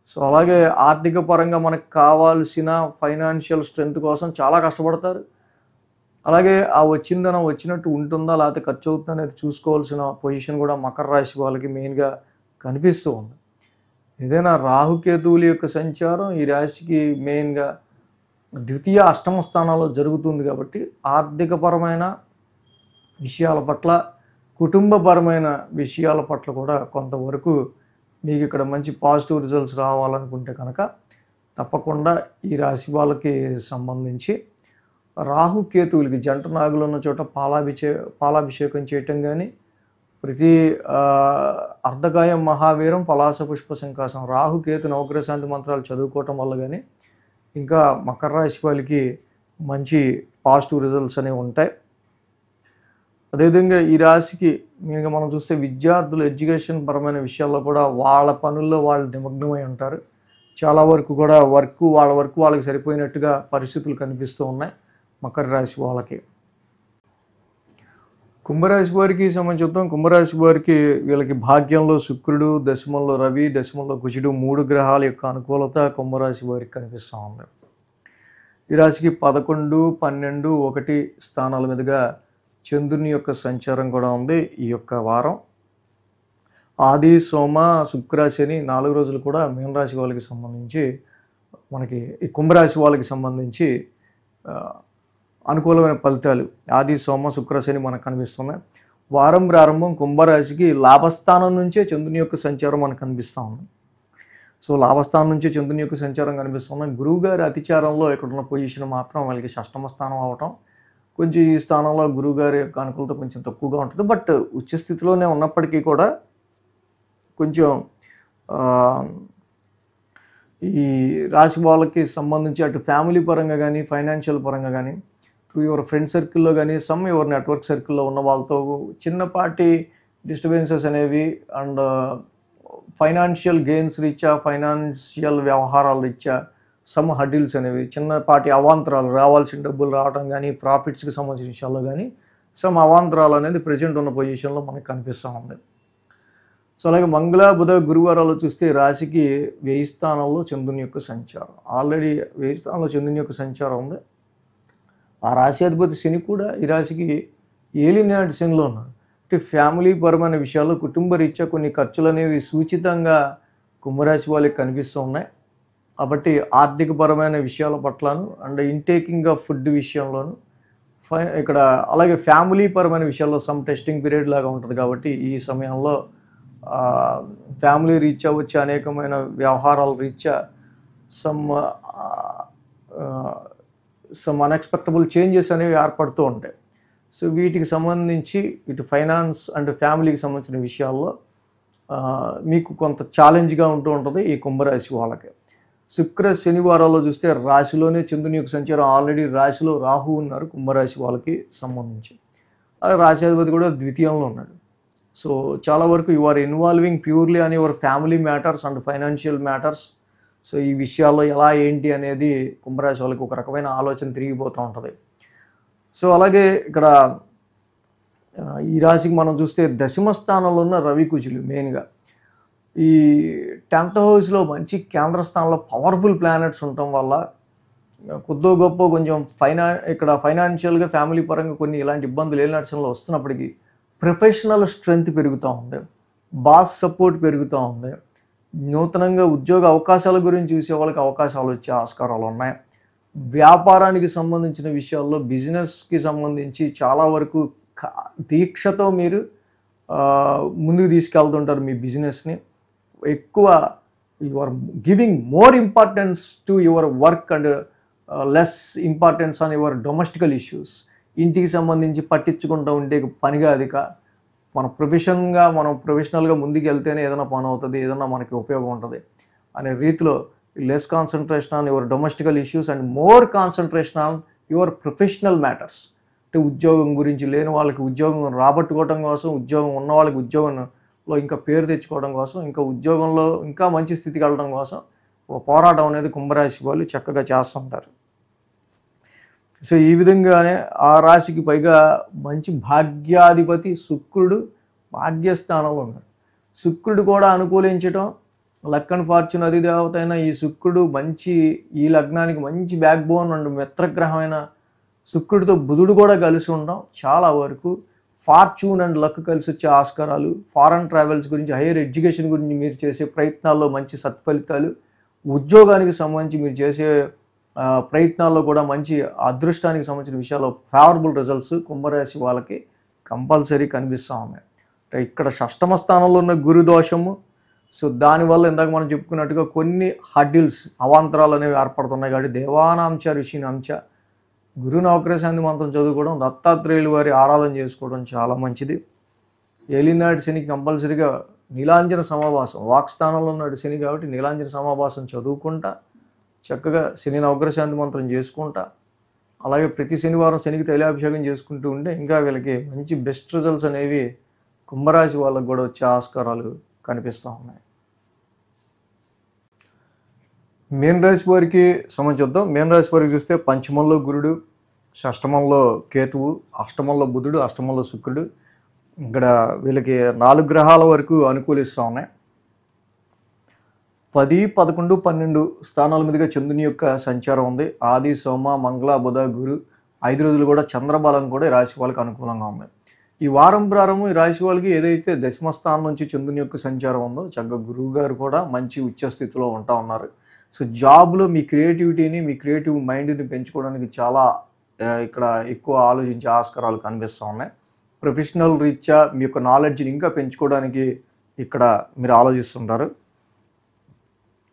సో అలాగే ఆర్థిక పరంగా మనకు కావాల్సిన ఫైనాన్షియల్ స్ట్రెంగ్త్ కోసం చాలా కష్టపడతారు. అలాగే ఆ వచ్చిందనం వచ్చినట్టు ఉంటుందా లేకపోతే ఖర్చు అవుతుందా అనేది చూసుకోవాల్సిన పొజిషన్ కూడా మకర రాశి వాళ్ళకి మెయిన్గా కనిపిస్తూ ఉంది. ఏదైనా రాహుకేతువుల యొక్క సంచారం ఈ రాశికి మెయిన్గా ద్వితీయ అష్టమ స్థానాల్లో జరుగుతుంది కాబట్టి ఆర్థికపరమైన విషయాల పట్ల కుటుంబపరమైన విషయాల పట్ల కూడా కొంతవరకు మీకు ఇక్కడ మంచి పాజిటివ్ రిజల్ట్స్ రావాలనుకుంటే కనుక తప్పకుండా ఈ రాశి వాళ్ళకి సంబంధించి రాహుకేతువులకి జంట నాగులు ఉన్న చోట పాలాభిషేకం చేయటం కానీ ప్రతి అర్ధకాయం మహావీరం పలాస పుష్ప సంకాసం రాహు కేతు నవగ్రహ శాంతి మంత్రాలు చదువుకోవటం వల్ల కానీ ఇంకా మకర రాశి వాళ్ళకి మంచి పాజిటివ్ రిజల్ట్స్ అనేవి ఉంటాయి. అదేవిధంగా ఈ రాశికి మెయిన్గా మనం చూస్తే విద్యార్థులు ఎడ్యుకేషన్ పరమైన విషయాల్లో కూడా వాళ్ళ పనుల్లో వాళ్ళు నిమగ్నమై ఉంటారు. చాలా వరకు కూడా వాళ్ళ వర్క్ వాళ్ళకి సరిపోయినట్టుగా పరిస్థితులు కనిపిస్తూ ఉన్నాయి మకర రాశి వాళ్ళకి. కుంభరాశి వారికి సంబంధించి చూద్దాం. కుంభరాశి వారికి వీళ్ళకి భాగ్యంలో శుక్రుడు, దశమంలో రవి, దశమంలో కుజుడు 3 గ్రహాల యొక్క అనుకూలత కుంభరాశి వారికి కనిపిస్తూ ఉంది. ఈ రాశికి 11, 12, 1 స్థానాల మీదుగా చంద్రుని యొక్క సంచారం కూడా ఉంది. ఈ యొక్క వారం ఆది, సోమ, శుక్ర, శని 4 రోజులు కూడా మీనరాశి వాళ్ళకి సంబంధించి మనకి ఈ కుంభరాశి వాళ్ళకి సంబంధించి అనుకూలమైన ఫలితాలు ఆది, సోమ, శుక్ర, శని మనకు కనిపిస్తున్నాయి. వారం ప్రారంభం కుంభరాశికి లాభస్థానం నుంచే చంద్రుని యొక్క సంచారం మనకు కనిపిస్తూ ఉంది. సో లాభస్థానం నుంచే చంద్రుని యొక్క సంచారం కనిపిస్తుంది. గురువు గారి అతిచారంలో ఇక్కడున్న పొజిషన్ మాత్రం వాళ్ళకి షష్టమ స్థానం అవటం, కొంచెం ఈ స్థానంలో గురువు గారి యొక్క అనుకూలత కొంచెం తక్కువగా ఉంటుంది. బట్ ఉచ్చ స్థితిలోనే ఉన్నప్పటికీ కూడా కొంచెం ఈ రాశి వాళ్ళకి సంబంధించి అటు ఫ్యామిలీ పరంగా కానీ ఫైనాన్షియల్ పరంగా కానీ త్రూ యువర్ ఫ్రెండ్ సర్కిల్లో కానీ యువర్ నెట్వర్క్ సర్కిల్లో ఉన్న వాళ్ళతో చిన్నపాటి డిస్టర్బెన్సెస్ అనేవి అండ్ ఫైనాన్షియల్ గెయిన్స్ రీత్యా ఫైనాన్షియల్ వ్యవహారాల రీత్యా సమ్ హడిల్స్ అనేవి చిన్నపాటి అవాంతరాలు రావాల్సిన డబ్బులు రావడం కానీ ప్రాఫిట్స్కి సంబంధించిన విషయాల్లో కానీ సమ్ అవాంతరాలు అనేది ప్రజెంట్ ఉన్న పొజిషన్లో మనకు కనిపిస్తూ ఉంది. సో అలాగే మంగళ, బుధ, గురువారాలు చూస్తే రాశికి 1000 స్థానంలో చంద్రుని యొక్క సంచారం ఆల్రెడీ 1000 స్థానంలో చంద్రుని యొక్క సంచారం ఉంది. ఆ రాశి అధిపతి శని కూడా ఈ రాశికి ఏలినాటి శనిలో ఉన్నాడు. అంటే ఫ్యామిలీ పరమైన విషయాల్లో కుటుంబ రీత్యా కొన్ని ఖర్చులు అనేవి సూచితంగా కుంభరాశి వాళ్ళకి కనిపిస్తూ ఉన్నాయి. కాబట్టి ఆర్థిక పరమైన విషయాల పట్లను అండ్ ఇంటేకింగ్ ఆఫ్ ఫుడ్ విషయంలోను ఇక్కడ అలాగే ఫ్యామిలీ పరమైన విషయాల్లో సమ్ టెస్టింగ్ పీరియడ్ లాగా ఉంటుంది. కాబట్టి ఈ సమయంలో ఫ్యామిలీ రీత్యా వచ్చే అనేకమైన వ్యవహారాల రీత్యా సమ్ అన్ఎక్స్పెక్టబుల్ చేంజెస్ అనేవి ఏర్పడుతూ ఉంటాయి. సో వీటికి సంబంధించి ఇటు ఫైనాన్స్ అండ్ ఫ్యామిలీకి సంబంధించిన విషయాల్లో మీకు కొంత ఛాలెంజ్గా ఉంటూ ఉంటుంది ఈ కుంభరాశి వాళ్ళకి. శుక్ర, శనివారాల్లో చూస్తే రాశిలోనే చంద్రుని యొక్క సంచారం ఆల్రెడీ రాశిలో రాహు ఉన్నారు కుంభరాశి వాళ్ళకి సంబంధించి. అలాగే రాశాధిపతి కూడా ద్వితీయంలో ఉన్నాడు. సో చాలా వరకు యు ఆర్ ఇన్వాల్వింగ్ ప్యూర్లీ అని your family matters and financial matters. So ఈ విషయాల్లో ఎలా ఏంటి అనేది కుంభరాశి వాళ్ళకి ఒక రకమైన ఆలోచన తిరిగిపోతూ ఉంటుంది. సో అలాగే ఇక్కడ ఈ రాశికి మనం చూస్తే దశమ స్థానంలో ఉన్న రవి, కుజులు మెయిన్గా ఈ 10th హౌస్లో మంచి కేంద్ర స్థానంలో పవర్ఫుల్ ప్లానెట్స్ ఉండటం వల్ల కొద్దో గొప్ప కొంచెం ఇక్కడ ఫైనాన్షియల్గా ఫ్యామిలీ పరంగా కొన్ని ఇలాంటి ఇబ్బందులు ఏ నడిచడంలో వస్తున్నప్పటికీ ప్రొఫెషనల్ స్ట్రెంగ్త్ పెరుగుతూ ఉంది, బాస్ సపోర్ట్ పెరుగుతూ ఉంది. నూతనంగా ఉద్యోగ అవకాశాల గురించి చూసే వాళ్ళకి అవకాశాలు వచ్చే ఆస్కారాలు ఉన్నాయి. వ్యాపారానికి సంబంధించిన విషయాల్లో బిజినెస్కి సంబంధించి చాలా వరకు దీక్షతో మీరు ముందుకు తీసుకెళ్తుంటారు మీ బిజినెస్ని. ఎక్కువ you are giving more importance to your work and less importance on your domestical issues. ఇంటికి సంబంధించి పట్టించుకుంటూ ఉంటే పనిగా అదిక మనం ప్రొఫెషనల్గా ముందుకు వెళ్తేనే ఏదైనా పని అవుతుంది, ఏదైనా మనకి ఉపయోగం ఉంటుంది అనే రీతిలో less concentration on your domestical issues and more concentration on your professional matters. అంటే ఉద్యోగం గురించి లేని వాళ్ళకి ఉద్యోగం రాబట్టుకోవడం కోసం, ఉద్యోగం ఉన్న వాళ్ళకి ఉద్యోగంలో ఇంకా పేరు తెచ్చుకోవడం కోసం, ఇంకా ఉద్యోగంలో ఇంకా మంచి స్థితికి వెళ్ళడం కోసం ఒక పోరాటం అనేది కుంభరాశి వాళ్ళు చక్కగా చేస్తుంటారు. సో ఈ విధంగానే ఆ రాశికి పైగా మంచి భాగ్యాధిపతి శుక్రుడు భాగ్యస్థానంలో ఉన్నాడు. శుక్రుడు కూడా అనుకూలించటం, లక్ అండ్ ఫార్చ్యూన్ అధిదేవత అయిన ఈ శుక్రుడు ఈ లగ్నానికి మంచి బ్యాక్ బోన్ అండ్ మిత్రగ్రహమైన శుక్రుడితో బుధుడు కూడా కలిసి ఉండడం చాలా వరకు ఫార్చ్యూన్ అండ్ లక్ కలిసి వచ్చే ఆస్కారాలు, ఫారెన్ ట్రావెల్స్ గురించి, హైయర్ ఎడ్యుకేషన్ గురించి మీరు చేసే ప్రయత్నాల్లో మంచి సత్ఫలితాలు, ఉద్యోగానికి సంబంధించి మీరు చేసే ప్రయత్నాల్లో కూడా మంచి అదృష్టానికి సంబంధించిన విషయాల్లో ఫేవరబుల్ రిజల్ట్స్ కుంభరాశి వాళ్ళకి కంపల్సరీ కనిపిస్తూ ఉన్నాయి. ఇక్కడ షష్టమ స్థానంలో ఉన్న గురు దోషము, సో దానివల్ల ఇందాక మనం చెప్పుకున్నట్టుగా కొన్ని హడిల్స్ అవాంతరాలు అనేవి ఏర్పడుతున్నాయి. కాబట్టి దేవానాంచ ఋషినాంచ గురు నవగ్రహ శాంతి మంత్రం చదువుకోవడం, దత్తాత్రేయులు వారి ఆరాధన చేసుకోవడం చాలా మంచిది. ఏలినాటి శనికి కంపల్సరీగా నీలాంజన సమాభాసం, వాక్స్థానంలో ఉన్నాడు శని కాబట్టి నీలాంజన సమాభాసం చదువుకుంటా, చక్కగా శని నవగ్రశాంతి మంత్రం చేసుకుంటా, అలాగే ప్రతి శనివారం శనికి తైలాభిషేకం చేసుకుంటూ ఉంటే ఇంకా వీళ్ళకి మంచి బెస్ట్ రిజల్ట్స్ అనేవి కుంభరాశి వాళ్ళకు కూడా వచ్చే ఆస్కారాలు కనిపిస్తూ ఉన్నాయి. మీన రాశి వారికి సంబంధించుద్దాం. మీన రాశి వారికి చూస్తే పంచమంలో గురుడు, షష్టమంలో కేతువు, అష్టమంలో బుధుడు, అష్టమంలో శుక్రుడు. ఇక్కడ వీళ్ళకి 4 గ్రహాల వరకు అనుకూలిస్తూ ఉన్నాయి. 10, 11, 12 స్థానాల మీదుగా చంద్రుని యొక్క సంచారం ఉంది. ఆది, సోమ, మంగళ, బుధ, గురు 5 రోజులు కూడా చంద్రబలం కూడా ఈ రాశి వాళ్ళకి అనుకూలంగా ఉంది. ఈ వారం ప్రారంభం ఈ రాశి వాళ్ళకి ఏదైతే దశమ స్థానం నుంచి చంద్రుని యొక్క సంచారం ఉందో చక్కగా గురువు గారు కూడా మంచి ఉచ్చ స్థితిలో ఉంటా ఉన్నారు. సో జాబ్లో మీ క్రియేటివిటీని, మీ క్రియేటివ్ మైండ్ని పెంచుకోవడానికి చాలా ఇక్కడ ఎక్కువ ఆలోచించే ఆస్కారాలు కనిపిస్తూ ఉన్నాయి. ప్రొఫెషనల్ రీత్యా మీ యొక్క నాలెడ్జ్ని ఇంకా పెంచుకోవడానికి ఇక్కడ మీరు ఆలోచిస్తుంటారు.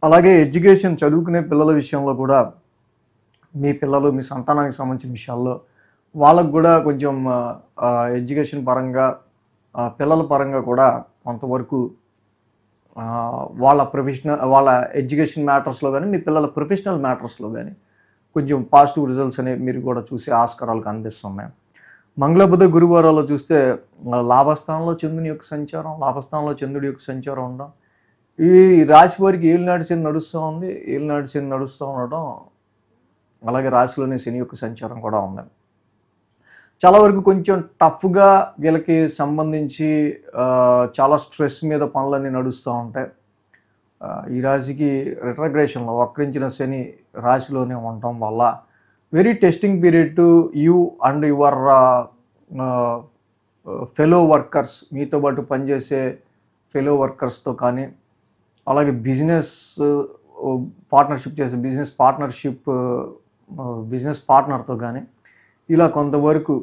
అలాగే ఎడ్యుకేషన్ చదువుకునే పిల్లల విషయంలో కూడా మీ పిల్లలు, మీ సంతానానికి సంబంధించిన విషయాల్లో వాళ్ళకు కూడా కొంచెం ఎడ్యుకేషన్ పరంగా, పిల్లల పరంగా కూడా కొంతవరకు వాళ్ళ ఎడ్యుకేషన్ మ్యాటర్స్లో కానీ, మీ పిల్లల ప్రొఫెషనల్ మ్యాటర్స్లో కానీ కొంచెం పాజిటివ్ రిజల్ట్స్ అనేవి మీరు కూడా చూసే ఆస్కారాలు కనిపిస్తున్నాయి. మంగళ, బుధ, గురువారాల్లో చూస్తే లాభస్థానంలో చంద్రుని యొక్క సంచారం, లాభస్థానంలో చంద్రుడి యొక్క సంచారం ఉండడం, ఈ రాశి వారికి ఏలినాటి శని నడుస్తూ ఉంది. ఏలినాటి శని నడుస్తూ ఉండటం, అలాగే రాశిలోనే శని యొక్క సంచారం కూడా ఉంది. చాలా వరకు కొంచెం టఫ్గా వీళ్ళకి సంబంధించి చాలా స్ట్రెస్ మీద పనులన్నీ నడుస్తూ ఉంటాయి. ఈ రాశికి రిట్రగ్రేషన్లో వక్రించిన శని రాశిలోనే ఉండటం వల్ల very testing period to you and your fellow workers, మీతో పాటు పనిచేసే ఫెలో వర్కర్స్తో కానీ, అలాగే బిజినెస్ పార్ట్నర్షిప్ చేసే బిజినెస్ పార్ట్నర్తో కానీ ఇలా కొంతవరకు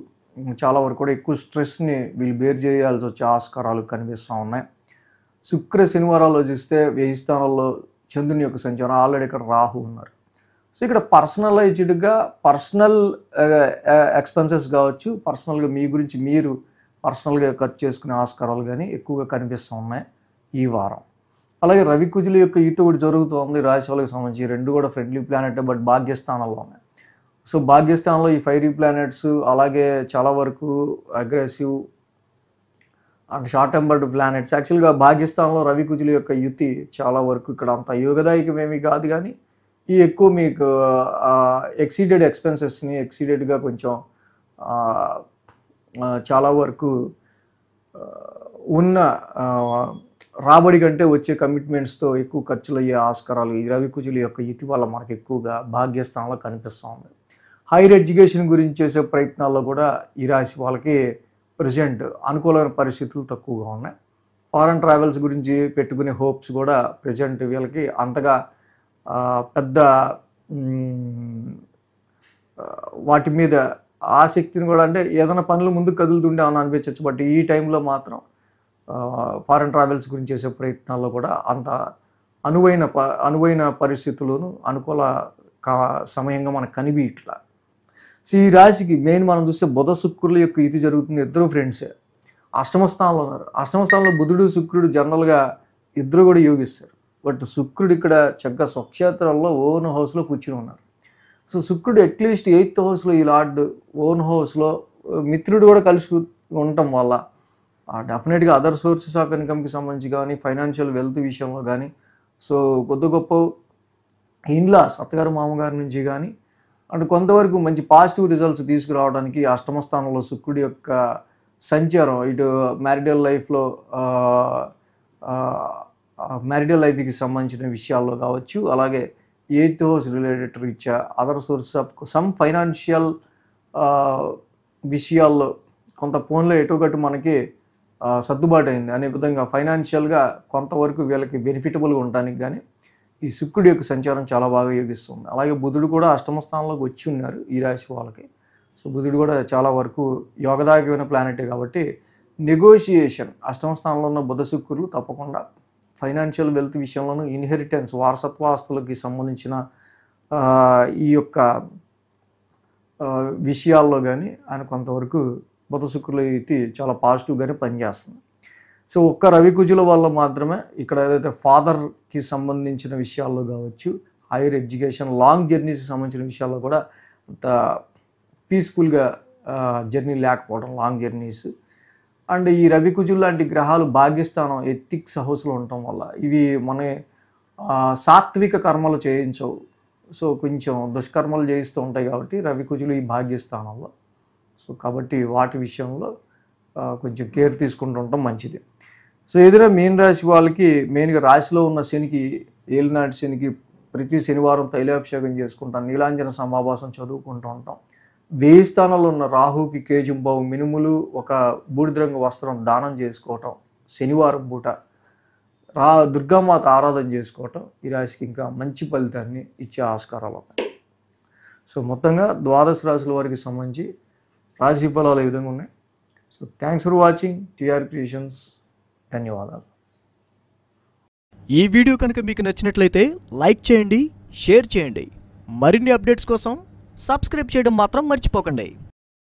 చాలా వరకు కూడా ఎక్కువ స్ట్రెస్ని వీళ్ళు బేర్ చేయాల్సి వచ్చే ఆస్కారాలు కనిపిస్తూ ఉన్నాయి. శుక్ర శనివారాల్లో చూస్తే 1000 స్థానాల్లో చంద్రుని యొక్క సంచారం, ఆల్రెడీ ఇక్కడ రాహు ఉన్నారు. సో ఇక్కడ పర్సనలైజ్డ్గా పర్సనల్ ఎక్స్పెన్సెస్ కావచ్చు, పర్సనల్గా మీ గురించి మీరు పర్సనల్గా ఖర్చు చేసుకునే ఆస్కారాలు కానీ ఎక్కువగా కనిపిస్తూ ఉన్నాయి ఈ వారం. అలాగే రవి కుజుల యొక్క ఈత కూడా జరుగుతుంది రాశి వాళ్ళకి సంబంధించి. 2 కూడా ఫ్రెండ్లీ ప్లానెట్, బట్ భాగ్యస్థానాల్లో ఉన్నాయి. సో భాగ్యస్థానంలో ఈ ఫైరీ ప్లానెట్స్, అలాగే చాలా వరకు aggressive and short tempered planets. యాక్చువల్గా భాగ్యస్థానంలో రవి కుజుల యొక్క యుతి చాలా వరకు ఇక్కడ అంత యోగదాయకమేమీ కాదు, కానీ ఈ ఎక్కువ మీకు ఎక్సీడెడ్ ఎక్స్పెన్సెస్ని, ఎక్సీడెడ్గా కొంచెం చాలా వరకు ఉన్న రాబడి కంటే వచ్చే కమిట్మెంట్స్తో ఎక్కువ ఖర్చులు అయ్యే ఆస్కారాలు ఈ రవి కుజుల యొక్క యుతి వల్ల మనకు ఎక్కువగా భాగ్యస్థానంలో కనిపిస్తూ ఉంది. హైయర్ ఎడ్యుకేషన్ గురించి చేసే ప్రయత్నాల్లో కూడా ఈ రాశి వాళ్ళకి ప్రజెంట్ అనుకూలమైన పరిస్థితులు తక్కువగా ఉన్నాయి. ఫారెన్ ట్రావెల్స్ గురించి పెట్టుకునే హోప్స్ కూడా ప్రజెంట్ వీళ్ళకి అంతగా పెద్ద వాటి మీద ఆసక్తిని కూడా, అంటే ఏదైనా పనులు ముందుకు కదులుతుండే అని అనిపించవచ్చు, బట్ ఈ టైంలో మాత్రం ఫారెన్ ట్రావెల్స్ గురించి చేసే ప్రయత్నాల్లో కూడా అంత అనువైన పరిస్థితులను అనుకూల సమయంగా మనకు కనిపించట్లా. సో ఈ రాశికి మెయిన్ మనం చూస్తే బుధ శుక్రుల యొక్క ఇది జరుగుతుంది. ఇద్దరు ఫ్రెండ్సే అష్టమ స్థానంలో ఉన్నారు. అష్టమ స్థానంలో బుధుడు శుక్రుడు జనరల్గా ఇద్దరు కూడా యోగిస్తారు, బట్ శుక్రుడు ఇక్కడ చక్కగా స్వక్షేత్రంలో ఓన్ హౌస్లో కూర్చుని ఉన్నారు. సో శుక్రుడు అట్లీస్ట్ 8th హౌస్లో ఈ లార్డ్ ఓన్ హౌస్లో మిత్రుడు కూడా కలిసి ఉండటం వల్ల డెఫినెట్గా అదర్ సోర్సెస్ ఆఫ్ ఇన్కమ్కి సంబంధించి కానీ, ఫైనాన్షియల్ వెల్త్ విషయంలో కానీ, సో కొద్ది గొప్ప ఇన్లాస్ అత్తగారు మామగారి నుంచి కానీ అండ్ కొంతవరకు మంచి పాజిటివ్ రిజల్ట్స్ తీసుకురావడానికి అష్టమ స్థానంలో శుక్రుడి యొక్క సంచారం ఇటు మ్యారిటల్ లైఫ్కి సంబంధించిన విషయాల్లో కావచ్చు, అలాగే 8th హౌస్ రిలేటెడ్ రీత్యా other sources of some financial విషయాల్లో కొంత ఫోన్లో ఎటుగట్టు మనకి సర్దుబాటు అయింది అనే విధంగా ఫైనాన్షియల్గా కొంతవరకు వీళ్ళకి బెనిఫిటబుల్గా ఉండడానికి కానీ ఈ శుక్రుడి యొక్క సంచారం చాలా బాగా యోగిస్తుంది. అలాగే బుధుడు కూడా అష్టమ స్థానంలోకి వచ్చి ఉన్నారు ఈ రాశి వాళ్ళకి. సో బుధుడు కూడా చాలా వరకు యోగదాయకమైన ప్లానెటే కాబట్టి నెగోషియేషన్, అష్టమ స్థానంలో ఉన్న బుధ శుక్రులు తప్పకుండా ఫైనాన్షియల్ వెల్త్ విషయంలోనూ, ఇన్హెరిటెన్స్ వారసత్వాస్తులకి సంబంధించిన ఈ యొక్క విషయాల్లో కానీ ఆయన కొంతవరకు బుధ శుక్రుల ఇది చాలా పాజిటివ్గానే పనిచేస్తుంది. సో ఒక్క రవి కుజుల వల్ల మాత్రమే ఇక్కడ ఏదైతే ఫాదర్కి సంబంధించిన విషయాల్లో కావచ్చు, హైయర్ ఎడ్యుకేషన్, లాంగ్ జర్నీస్కి సంబంధించిన విషయాల్లో కూడా అంత పీస్ఫుల్గా జర్నీ లేకపోవడం, లాంగ్ జర్నీస్. అండ్ ఈ రవి కుజులు లాంటి గ్రహాలు భాగ్యస్థానం ఎథిక్స్ హౌస్లో ఉండటం వల్ల ఇవి మన సాత్విక కర్మలు చేయించవు. సో కొంచెం దుష్కర్మలు చేయిస్తూ ఉంటాయి కాబట్టి రవి కుజులు ఈ భాగ్యస్థానంలో. సో కాబట్టి వాటి విషయంలో కొంచెం కేర్ తీసుకుంటూ ఉండటం మంచిది. సో ఏదైనా మీన రాశి వాళ్ళకి మెయిన్గా రాశిలో ఉన్న శనికి, ఏలినాటి శనికి ప్రతి శనివారం తైలాభిషేకం చేసుకుంటాం, నీలాంజన సమాభాసం చదువుకుంటూ ఉంటాం. 1000 స్థానంలో ఉన్న రాహుకి కేజుంబావు మినుములు, ఒక బూడిద రంగు వస్త్రం దానం చేసుకోవటం, శనివారం పూట దుర్గామాత ఆరాధన చేసుకోవటం ఈ రాశికి ఇంకా మంచి ఫలితాన్ని ఇచ్చే ఆస్కారాలు ఉన్నాయి. సో మొత్తంగా ద్వాదశ రాశుల వారికి సంబంధించి రాశి ఫలాలు ఈ విధంగా ఉన్నాయి. So thanks for watching TR creations. ధన్యవాదాలు. ఈ వీడియో కనుక మీకు నచ్చినట్లయితే లైక్ చేయండి, షేర్ చేయండి. మరిన్ని అప్డేట్స్ కోసం సబ్స్క్రైబ్ చేయడం మాత్రం మర్చిపోకండి.